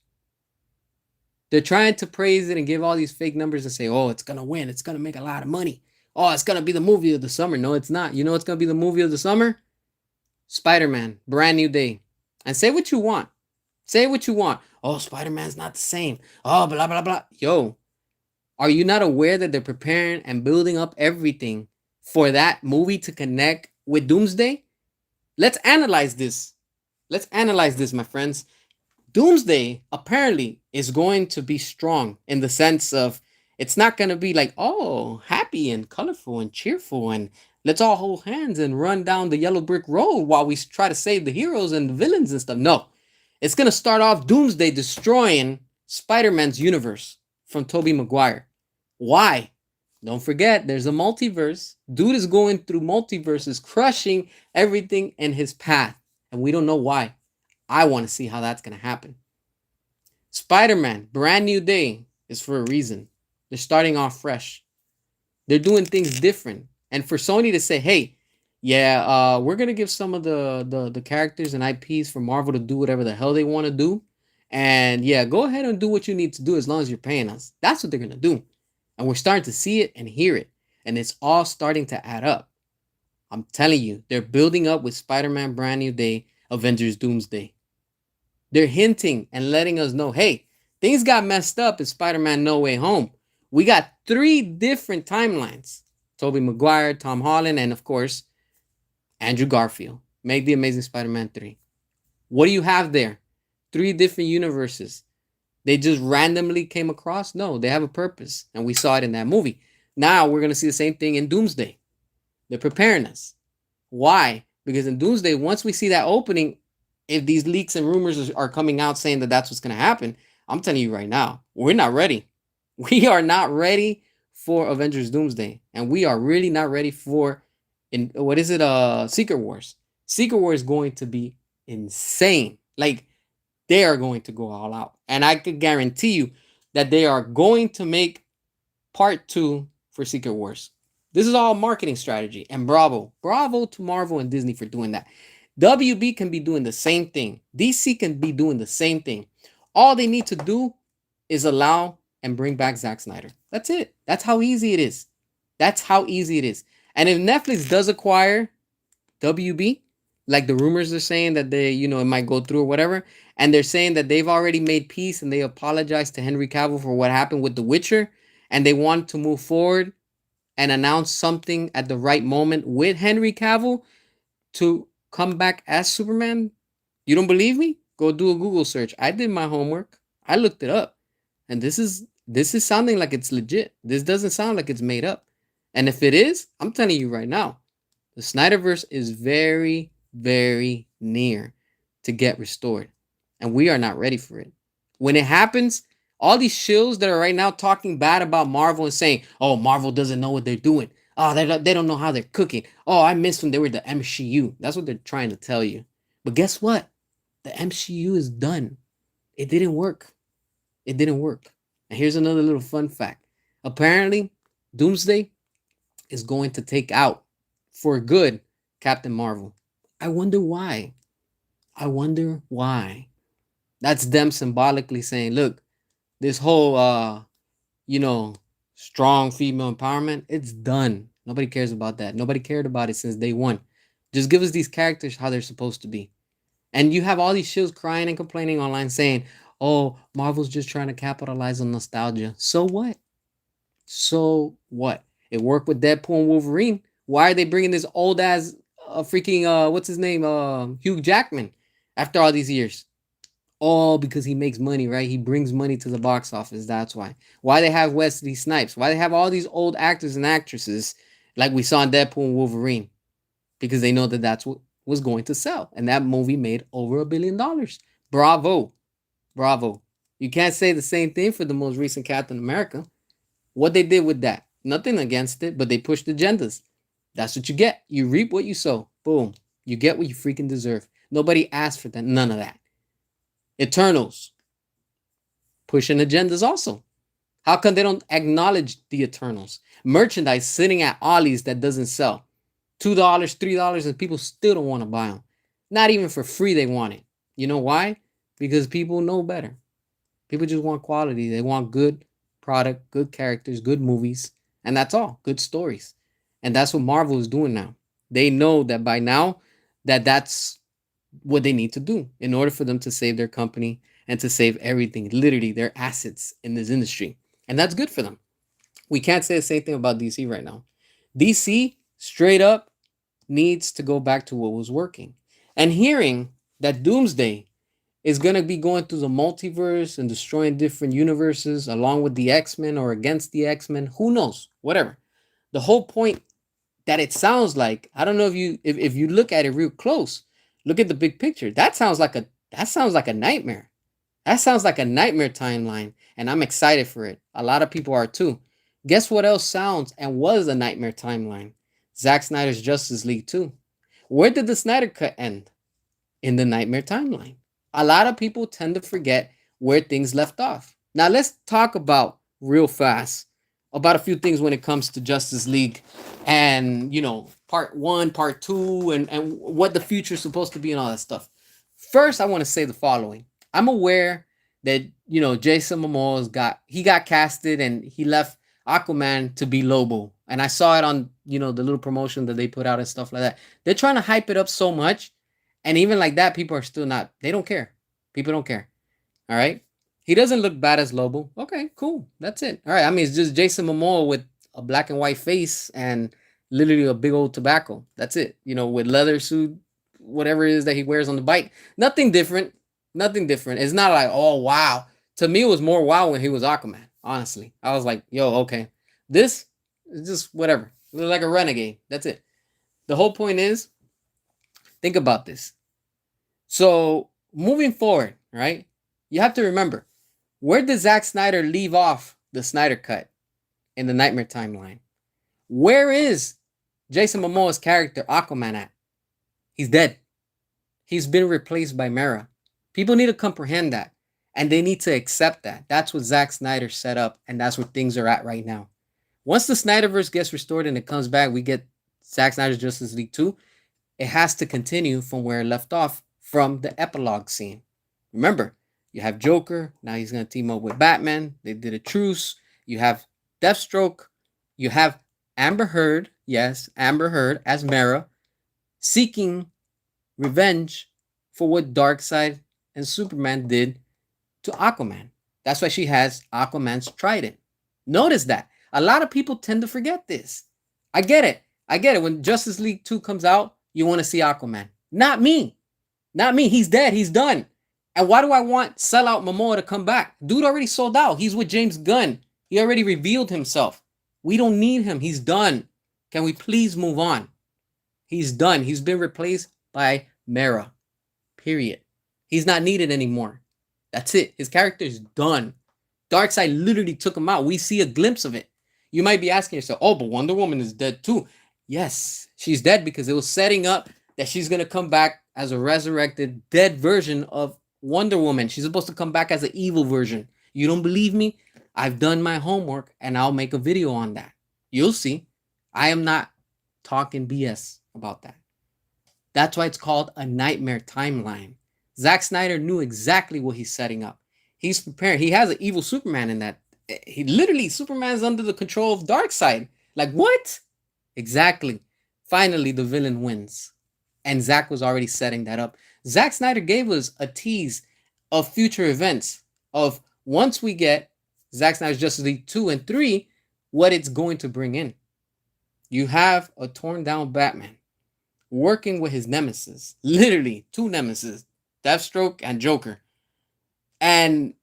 They're trying to praise it and give all these fake numbers and say, oh, it's going to win. It's going to make a lot of money. Oh, it's going to be the movie of the summer. No, it's not. You know what's going to be the movie of the summer? Spider-Man, Brand New Day. And say what you want. Say what you want. Oh, Spider-Man's not the same. Oh, blah, blah, blah. Yo, are you not aware that they're preparing and building up everything for that movie to connect with Doomsday? Let's analyze this. Let's analyze this, my friends. Doomsday apparently is going to be strong in the sense of it's not going to be like, oh, happy and colorful and cheerful and let's all hold hands and run down the yellow brick road while we try to save the heroes and the villains and stuff. No, it's going to start off Doomsday destroying Spider Man's universe from Tobey Maguire. Why? Don't forget, there's a multiverse. Dude is going through multiverses, crushing everything in his path. And we don't know why. I want to see how that's going to happen. Spider Man, brand new day, is for a reason. They're starting off fresh. They're doing things different. And for Sony to say, hey, yeah, we're going to give some of the characters and IPs for Marvel to do whatever the hell they want to do. And yeah, go ahead and do what you need to do as long as you're paying us. That's what they're going to do. And we're starting to see it and hear it. And it's all starting to add up. I'm telling you, they're building up with Spider Man Brand New Day, Avengers Doomsday. They're hinting and letting us know, hey, things got messed up in Spider-Man No Way Home. We got 3 different timelines. Tobey Maguire, Tom Holland, and of course, Andrew Garfield. Make the Amazing Spider-Man 3. What do you have there? 3 different universes. They just randomly came across? No, they have a purpose. And we saw it in that movie. Now we're going to see the same thing in Doomsday. They're preparing us. Why? Because in Doomsday, once we see that opening, if these leaks and rumors are coming out saying that that's what's going to happen, I'm telling you right now, we're not ready. We are not ready for Avengers Doomsday. And we are really not ready for, what is it? Secret Wars. Secret Wars is going to be insane. Like, they are going to go all out. And I could guarantee you that they are going to make part 2 for Secret Wars. This is all marketing strategy. And bravo. Bravo to Marvel and Disney for doing that. WB can be doing the same thing. DC can be doing the same thing. All they need to do is allow and bring back Zack Snyder. That's it. That's how easy it is. That's how easy it is. And if Netflix does acquire WB, like the rumors are saying that they, it might go through or whatever, and they're saying that they've already made peace and they apologized to Henry Cavill for what happened with The Witcher, and they want to move forward and announce something at the right moment with Henry Cavill to come back as Superman. You don't believe me? Go do a Google search. I did my homework. I looked it up. And this is sounding like it's legit. This doesn't sound like it's made up. And if it is, I'm telling you right now, the Snyderverse is very, very near to get restored. And we are not ready for it. When it happens, all these shills that are right now talking bad about Marvel and saying, oh, Marvel doesn't know what they're doing. Oh, they don't know how they're cooking. Oh, I miss when they were the MCU. That's what they're trying to tell you. But guess what? The MCU is done. It didn't work. It didn't work. And here's another little fun fact. Apparently, Doomsday is going to take out, for good, Captain Marvel. I wonder why. I wonder why. That's them symbolically saying, look, this whole, strong female empowerment, it's done. Nobody cares about that. Nobody cared about it since day one. Just give us these characters how they're supposed to be. And you have all these shows crying and complaining online saying, oh, Marvel's just trying to capitalize on nostalgia. So what? So what? It worked with Deadpool and Wolverine. Why are they bringing this old ass freaking, what's his name? Hugh Jackman after all these years? Oh, because he makes money, right? He brings money to the box office. That's why. Why they have Wesley Snipes? Why they have all these old actors and actresses like we saw in Deadpool and Wolverine? Because they know that that's what was going to sell. And that movie made over $1 billion. Bravo. Bravo. You can't say the same thing for the most recent Captain America. What they did with that? Nothing against it, but they pushed agendas. That's what you get. You reap what you sow. Boom. You get what you freaking deserve. Nobody asked for that. None of that. Eternals. Pushing agendas also. How come they don't acknowledge the Eternals? Merchandise sitting at Ollie's that doesn't sell. $2, $3, and people still don't want to buy them. Not even for free they want it. You know why? Because people know better. People just want quality. They want good product, good characters, good movies, and that's all. Good stories. And that's what Marvel is doing now. They know that by now that's what they need to do in order for them to save their company and to save everything, literally their assets in this industry. And that's good for them. We can't say the same thing about DC right now. DC straight up needs to go back to what was working. And hearing that Doomsday is gonna be going through the multiverse and destroying different universes along with the X-Men or against the X-Men. Who knows? Whatever. The whole point that it sounds like, I don't know if you look at it real close, look at the big picture. That sounds like a nightmare. That sounds like a nightmare timeline, and I'm excited for it. A lot of people are too. Guess what else sounds and was a nightmare timeline? Zack Snyder's Justice League 2. Where did the Snyder Cut end? In the nightmare timeline. A lot of people tend to forget where things left off. Now let's talk about real fast about a few things when it comes to Justice League and part one, part two, and what the future is supposed to be and all that stuff. First, I want to say the following. I'm aware that Jason Momoa got casted and he left Aquaman to be Lobo. And I saw it on the little promotion that they put out and stuff like that. They're trying to hype it up so much, and even like that, people are still not. They don't care. People don't care. All right. He doesn't look bad as Lobo. Okay, cool. That's it. All right. I mean, it's just Jason Momoa with a black and white face and literally a big old tobacco. That's it. With leather suit, whatever it is that he wears on the bike. Nothing different. Nothing different. It's not like, oh, wow. To me, it was more wow when he was Aquaman. Honestly, I was like, yo, okay. This is just whatever. It was like a renegade. That's it. The whole point is, think about this. So moving forward, right? You have to remember, where did Zack Snyder leave off the Snyder Cut in the Nightmare timeline? Where is Jason Momoa's character Aquaman at? He's dead. He's been replaced by Mera. People need to comprehend that, and they need to accept that. That's what Zack Snyder set up, and that's where things are at right now. Once the Snyderverse gets restored and it comes back, we get Zack Snyder's Justice League 2. It has to continue from where it left off from the epilogue scene. Remember, you have Joker. Now he's going to team up with Batman. They did a truce. You have Deathstroke. You have Amber Heard. Yes, Amber Heard as Mera, seeking revenge for what Darkseid and Superman did to Aquaman. That's why she has Aquaman's trident. Notice that. A lot of people tend to forget this. I get it. When Justice League 2 comes out, you want to see Aquaman. Not me. Not me. He's dead. He's done. And why do I want sellout Momoa to come back? Dude already sold out. He's with James Gunn. He already revealed himself. We don't need him. He's done. Can we please move on? He's done. He's been replaced by Mera. Period. He's not needed anymore. That's it. His character is done. Darkseid literally took him out. We see a glimpse of it. You might be asking yourself, oh, but Wonder Woman is dead too. Yes, she's dead because it was setting up that she's going to come back as a resurrected, dead version of Wonder Woman. She's supposed to come back as an evil version. You don't believe me? I've done my homework and I'll make a video on that. You'll see. I am not talking BS about that. That's why it's called a nightmare timeline. Zack Snyder knew exactly what he's setting up. He's preparing. He has an evil Superman in that. Superman's under the control of Darkseid. Like, what? Exactly. Finally, the villain wins. And Zack was already setting that up. Zack Snyder gave us a tease of future events of once we get Zack Snyder's Justice League 2 and 3, what it's going to bring in. You have a torn down Batman working with his nemesis. Literally, two nemesis. Deathstroke and Joker. And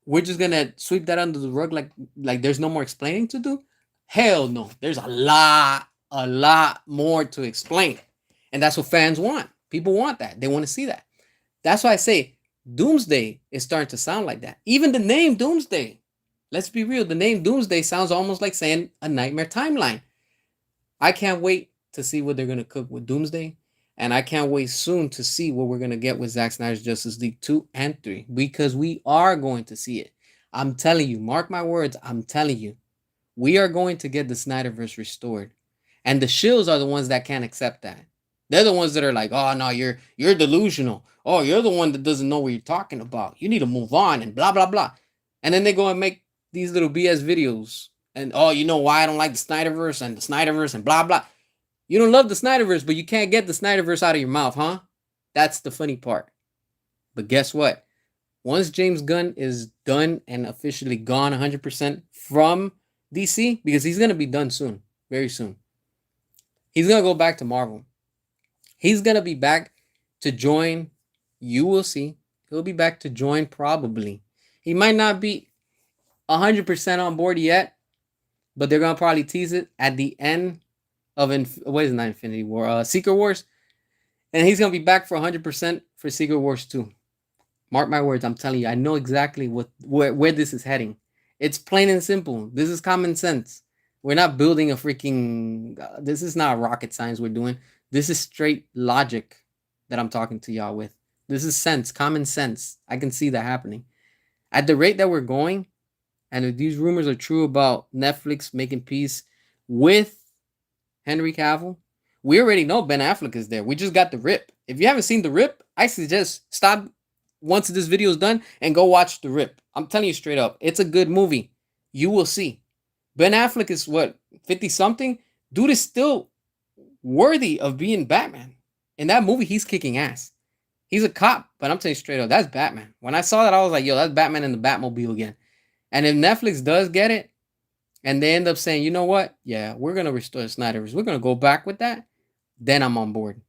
we're just going to sweep that under the rug like there's no more explaining to do? Hell no. There's a lot more to explain. And that's what fans want. People want that. They want to see that. That's why I say Doomsday is starting to sound like that. Even the name Doomsday. Let's be real. The name Doomsday sounds almost like saying a nightmare timeline. I can't wait to see what they're going to cook with Doomsday. And I can't wait soon to see what we're going to get with Zack Snyder's Justice League 2 and 3. Because we are going to see it. I'm telling you. Mark my words. I'm telling you. We are going to get the Snyderverse restored. And the shills are the ones that can't accept that. They're the ones that are like, oh, no, you're delusional. Oh, you're the one that doesn't know what you're talking about. You need to move on and blah, blah, blah. And then they go and make these little BS videos. And, oh, you know why I don't like the Snyderverse and blah, blah. You don't love the Snyderverse, but you can't get the Snyderverse out of your mouth, huh? That's the funny part. But guess what? Once James Gunn is done and officially gone 100% from DC, because he's going to be done soon, very soon. He's going to go back to Marvel. He's going to be back to join, you will see, He'll be back to join probably. He might not be 100% on board yet, but they're gonna probably tease it at the end of what is it, not Infinity War, Secret Wars, and he's gonna be back for 100% for Secret Wars 2. Mark my words, I'm telling you, I know exactly where this is heading. It's plain and simple. This is common sense. We're not building a freaking. This is not rocket science we're doing. This is straight logic that I'm talking to y'all with. This is sense, common sense. I can see that happening. At the rate that we're going, and if these rumors are true about Netflix making peace with Henry Cavill, we already know Ben Affleck is there. We just got the rip. If you haven't seen the rip, I suggest stop once this video is done and go watch the rip. I'm telling you straight up, it's a good movie. You will see. Ben Affleck is what, 50 something? Dude is still worthy of being Batman. In that movie, he's kicking ass. He's a cop, but I'm telling you straight up, that's Batman. When I saw that, I was like, yo, that's Batman in the Batmobile again. And if Netflix does get it, and they end up saying, you know what? Yeah, we're going to restore the Snyderverse. We're going to go back with that. Then I'm on board.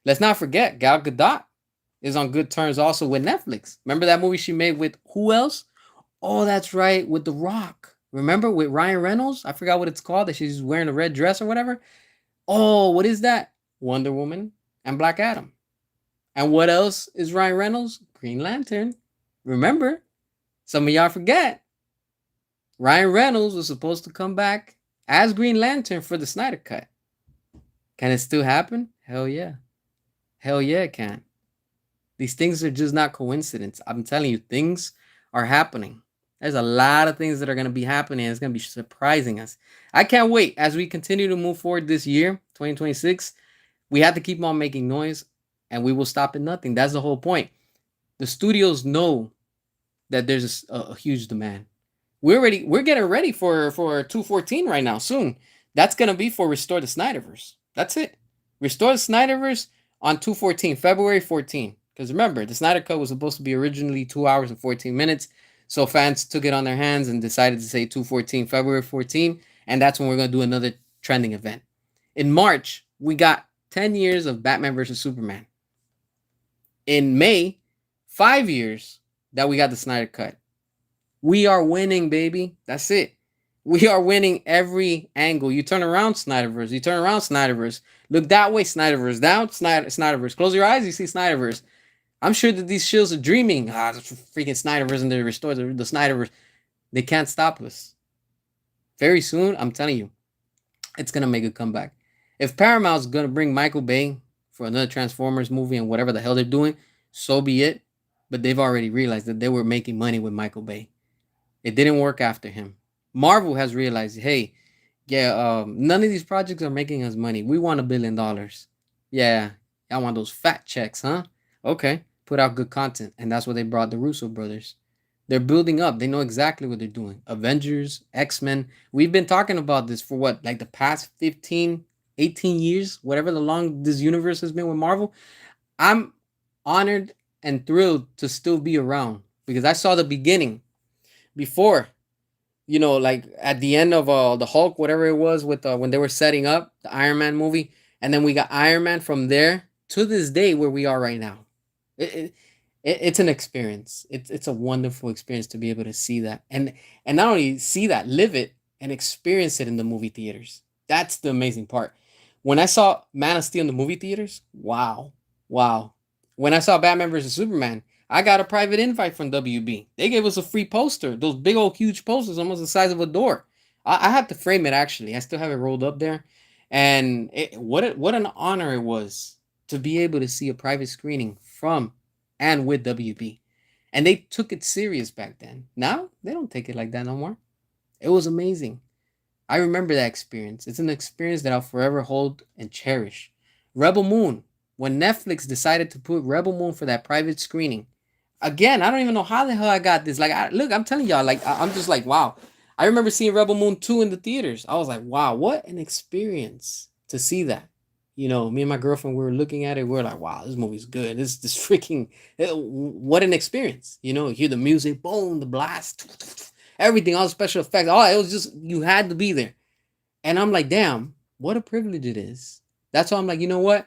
Let's not forget, Gal Gadot is on good terms also with Netflix. Remember that movie she made with who else? Oh, that's right, with The Rock. Remember with Ryan Reynolds? I forgot what it's called, that she's wearing a red dress or whatever. Oh, what is that? Wonder Woman and Black Adam. And what else is Ryan Reynolds? Green Lantern. Remember? Some of y'all forget. Ryan Reynolds was supposed to come back as Green Lantern for the Snyder Cut. Can it still happen? Hell yeah. Hell yeah, it can. These things are just not coincidence. I'm telling you, things are happening. There's a lot of things that are going to be happening. It's going to be surprising us. I can't wait as we continue to move forward this year, 2026. We have to keep on making noise and we will stop at nothing. That's the whole point. The studios know that there's a huge demand. We're getting ready for 214 right now soon. That's going to be for Restore the Snyderverse. That's it. Restore the Snyderverse on 214, February 14. Because remember, the Snyder Cut was supposed to be originally 2 hours and 14 minutes. So fans took it on their hands and decided to say 214, February 14. And that's when we're going to do another trending event. In March, we got 10 years of Batman versus Superman. In May, 5 years that we got the Snyder Cut. We are winning, baby. That's it. We are winning every angle. You turn around, Snyderverse. You turn around, Snyderverse. Look that way, Snyderverse. Down, Snyderverse. Close your eyes, you see Snyderverse. I'm sure that these shills are dreaming. Freaking Snyderverse and they restore the Snyderverse. They can't stop us. Very soon, I'm telling you, it's going to make a comeback. If Paramount's going to bring Michael Bay for another Transformers movie and whatever the hell they're doing, so be it. But they've already realized that they were making money with Michael Bay. It didn't work after him. Marvel has realized, hey, yeah, none of these projects are making us money. We want $1 billion. Yeah, I want those fat checks, huh? Okay, put out good content. And that's what they brought the Russo brothers. They're building up. They know exactly what they're doing. Avengers, X-Men. We've been talking about this for what, like the past 15, 18 years, whatever the long this universe has been with Marvel. I'm honored and thrilled to still be around because I saw the beginning before, like at the end of the Hulk, whatever it was, with when they were setting up the Iron Man movie, and then we got Iron Man from there to this day where we are right now. It's an experience. It's a wonderful experience to be able to see that, and not only see that, live it and experience it in the movie theaters. That's the amazing part. When I saw Man of Steel in the movie theaters, wow. When I saw Batman versus Superman, I got a private invite from WB. They gave us a free poster. Those big old huge posters, almost the size of a door. I had to frame it actually. I still have it rolled up there. And what an honor it was to be able to see a private screening from and with WB. And they took it serious back then. Now, they don't take it like that no more. It was amazing. I remember that experience. It's an experience that I'll forever hold and cherish. Rebel Moon. When Netflix decided to put Rebel Moon for that private screening, again, I don't even know how the hell I got this. Like, look, I'm telling y'all, like, I'm just like, wow. I remember seeing Rebel Moon 2 in the theaters. I was like, wow, what an experience to see that. Me and my girlfriend, we were looking at it. We were like, wow, this movie's good. This freaking, what an experience. You hear the music, boom, the blast, everything, all the special effects. Oh, it was just, you had to be there. And I'm like, damn, what a privilege it is. That's why I'm like, you know what?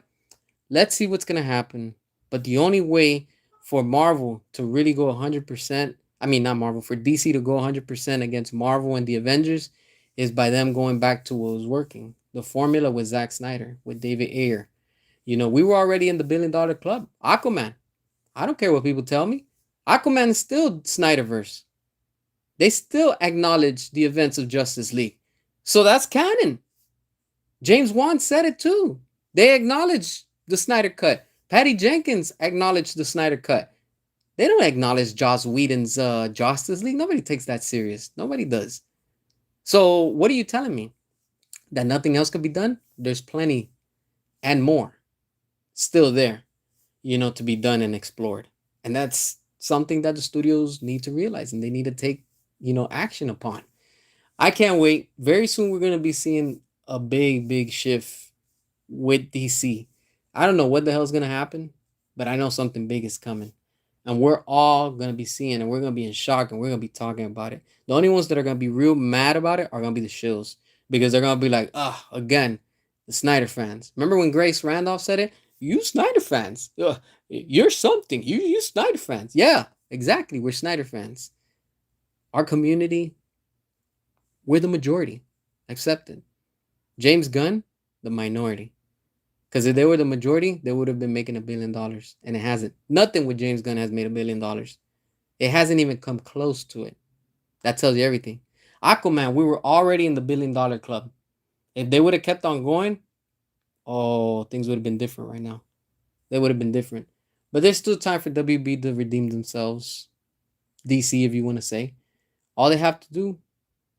Let's see what's going to happen. But the only way for Marvel to really go 100%, I mean, not Marvel, for DC to go 100% against Marvel and the Avengers is by them going back to what was working. The formula with Zack Snyder, with David Ayer. We were already in the $1 billion club. Aquaman. I don't care what people tell me. Aquaman is still Snyderverse. They still acknowledge the events of Justice League. So that's canon. James Wan said it too. They acknowledge the Snyder Cut. Patty Jenkins acknowledged the Snyder Cut. They don't acknowledge Joss Whedon's Justice League. Nobody takes that serious. Nobody does. So what are you telling me? That nothing else could be done? There's plenty and more still there, to be done and explored. And that's something that the studios need to realize and they need to take, action upon. I can't wait. Very soon we're going to be seeing a big, big shift with DC. I don't know what the hell's going to happen, but I know something big is coming. And we're all going to be seeing and we're going to be in shock and we're going to be talking about it. The only ones that are going to be real mad about it are going to be the shills because they're going to be like, again, the Snyder fans. Remember when Grace Randolph said it? You Snyder fans. You're something. You Snyder fans. Yeah, exactly. We're Snyder fans. Our community, we're the majority. Accepted. James Gunn, the minority. Because if they were the majority, they would have been making $1 billion. And it hasn't. Nothing with James Gunn has made $1 billion. It hasn't even come close to it. That tells you everything. Aquaman, we were already in the $1 billion club. If they would have kept on going, things would have been different right now. They would have been different. But there's still time for WB to redeem themselves. DC, if you want to say. All they have to do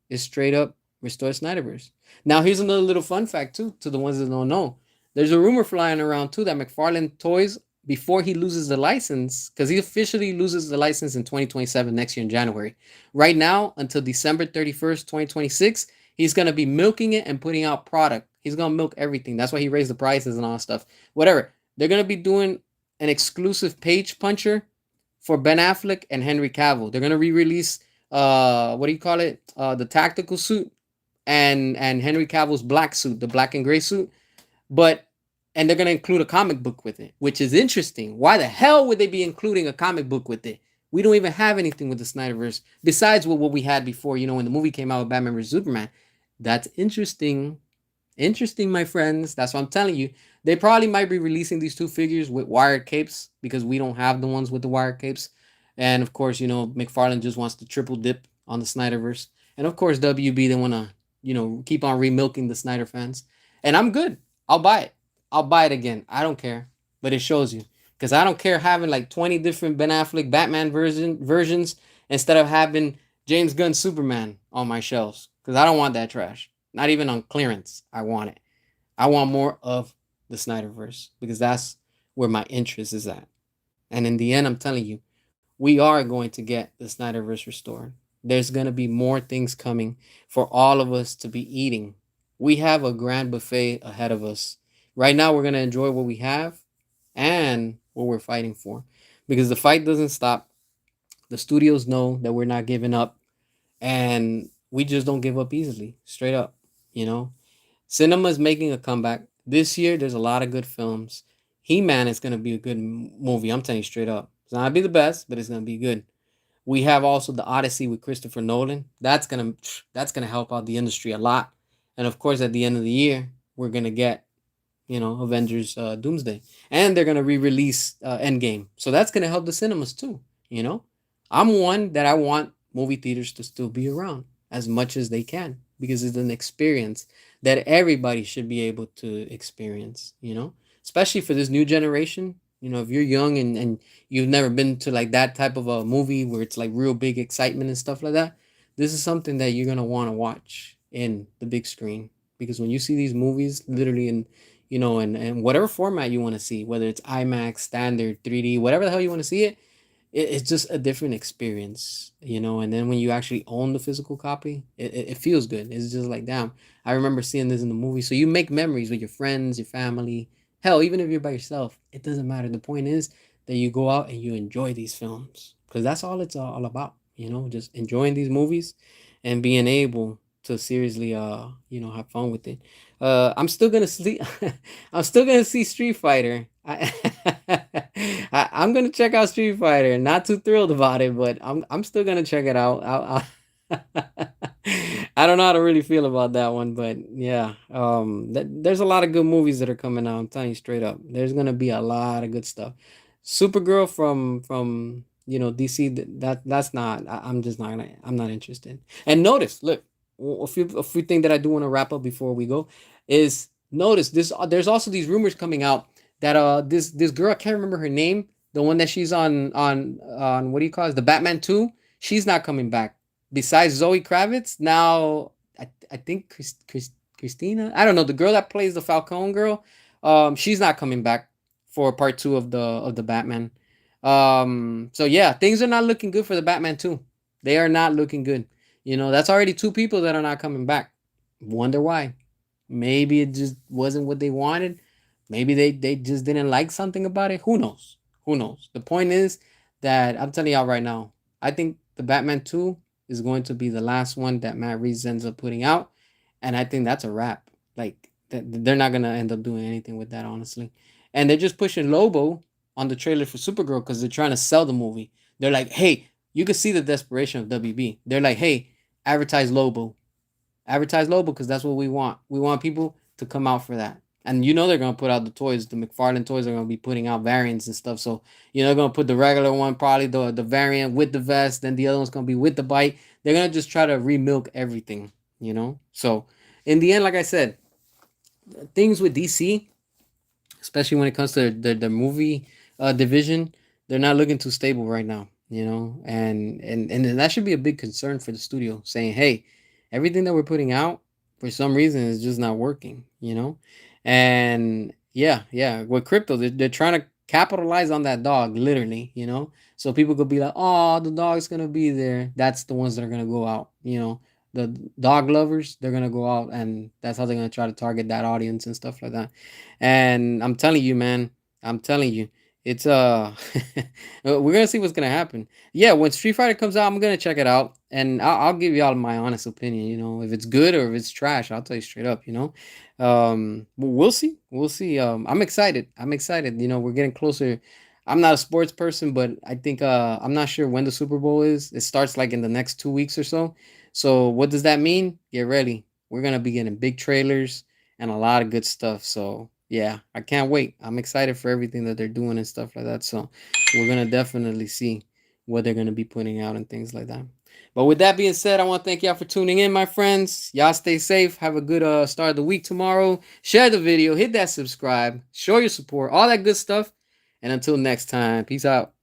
is straight up restore Snyderverse. Now, here's another little fun fact, too, to the ones that don't know. There's a rumor flying around, too, that McFarlane Toys, before he loses the license, because he officially loses the license in 2027, next year in January. Right now, until December 31st, 2026, he's going to be milking it and putting out product. He's going to milk everything. That's why he raised the prices and all that stuff. Whatever. They're going to be doing an exclusive page puncher for Ben Affleck and Henry Cavill. They're going to re-release, what do you call it? The tactical suit and Henry Cavill's black suit, the black and gray suit. And they're going to include a comic book with it, which is interesting. Why the hell would they be including a comic book with it? We don't even have anything with the Snyderverse besides what we had before, when the movie came out with Batman vs. Superman. That's interesting. Interesting, my friends. That's what I'm telling you. They probably might be releasing these two figures with wired capes because we don't have the ones with the wired capes. And of course, McFarlane just wants to triple dip on the Snyderverse. And of course, WB, they want to, keep on remilking the Snyder fans. And I'm good. I'll buy it. I'll buy it again. I don't care. But it shows you. Because I don't care having like 20 different Ben Affleck Batman versions instead of having James Gunn Superman on my shelves. Because I don't want that trash. Not even on clearance. I want it. I want more of the Snyderverse. Because that's where my interest is at. And in the end, I'm telling you, we are going to get the Snyderverse restored. There's going to be more things coming for all of us to be eating. We have a grand buffet ahead of us. Right now, we're going to enjoy what we have and what we're fighting for. Because the fight doesn't stop. The studios know that we're not giving up. And we just don't give up easily. Straight up. Cinema is making a comeback. This year, there's a lot of good films. He-Man is going to be a good movie. I'm telling you straight up. It's not going to be the best, but it's going to be good. We have also the Odyssey with Christopher Nolan. That's gonna help out the industry a lot. And of course, at the end of the year, we're gonna get, Avengers Doomsday, and they're gonna re-release Endgame. So that's gonna help the cinemas too. I'm one that I want movie theaters to still be around as much as they can because it's an experience that everybody should be able to experience. Especially for this new generation. If you're young and you've never been to like that type of a movie where it's like real big excitement and stuff like that, this is something that you're going to want to watch in the big screen. Because when you see these movies literally in whatever format you want to see, whether it's IMAX, standard, 3D, whatever the hell you want to see it's just a different experience, and then when you actually own the physical copy, it feels good. It's just like, damn, I remember seeing this in the movie. So you make memories with your friends, your family. Hell, even if you're by yourself, it doesn't matter. The point is that you go out and you enjoy these films because that's all it's all about, just enjoying these movies and being able to seriously, have fun with it. I'm still gonna sleep. I'm still gonna see Street Fighter. I I'm gonna check out Street Fighter. Not too thrilled about it, but I'm still gonna check it out. I don't know how to really feel about that one, but yeah, there's a lot of good movies that are coming out. I'm telling you straight up, there's gonna be a lot of good stuff. Supergirl from DC. That's not. I'm just not gonna. I'm not interested. And notice, look, a few things that I do want to wrap up before we go is notice this. There's also these rumors coming out that this girl, I can't remember her name, the one that she's on what do you call it, the Batman 2, she's not coming back. Besides Zoe Kravitz, now I think Christina, I don't know, the girl that plays the Falcone girl, she's not coming back for part 2 of the Batman. So yeah, things are not looking good for the Batman 2. They are not looking good. That's already 2 people that are not coming back. Wonder why. Maybe it just wasn't what they wanted. Maybe they just didn't like something about it. Who knows? Who knows? The point is that I'm telling y'all right now, I think the Batman 2 is going to be the last one that Matt Reeves ends up putting out. And I think that's a wrap. Like, they're not going to end up doing anything with that, honestly. And they're just pushing Lobo on the trailer for Supergirl because they're trying to sell the movie. They're like, hey, you can see the desperation of WB. They're like, hey, advertise Lobo. Advertise Lobo because that's what we want. We want people to come out for that. And they're gonna put out the toys. The McFarlane toys are gonna be putting out variants and stuff. So they're gonna put the regular one, probably the variant with the vest. Then the other one's gonna be with the bike. They're gonna just try to remilk everything. So in the end, like I said, things with DC, especially when it comes to the movie division, they're not looking too stable right now. And that should be a big concern for the studio, saying, hey, everything that we're putting out for some reason is just not working. And yeah, with crypto, they're trying to capitalize on that dog, literally. So people could be like, oh, the dog's gonna be there. That's the ones that are gonna go out. The dog lovers, they're gonna go out, and that's how they're gonna try to target that audience and stuff like that. And I'm telling you, man, I'm telling you, it's we're gonna see what's gonna happen. Yeah, when Street Fighter comes out, I'm gonna check it out, and I'll give y'all my honest opinion. If it's good or if it's trash, I'll tell you straight up. We'll see, we'll see. I'm excited. I'm excited. We're getting closer. I'm not a sports person, but I think I'm not sure when the Super Bowl is. It starts like in the next 2 weeks or so. So what does that mean? Get ready. We're gonna be getting big trailers and a lot of good stuff. So yeah, I can't wait. I'm excited for everything that they're doing and stuff like that. So we're gonna definitely see what they're gonna be putting out and things like that. But with that being said, I want to thank y'all for tuning in, my friends. Y'all stay safe. Have a good start of the week tomorrow. Share the video, hit that subscribe, show your support, all that good stuff. And until next time, peace out.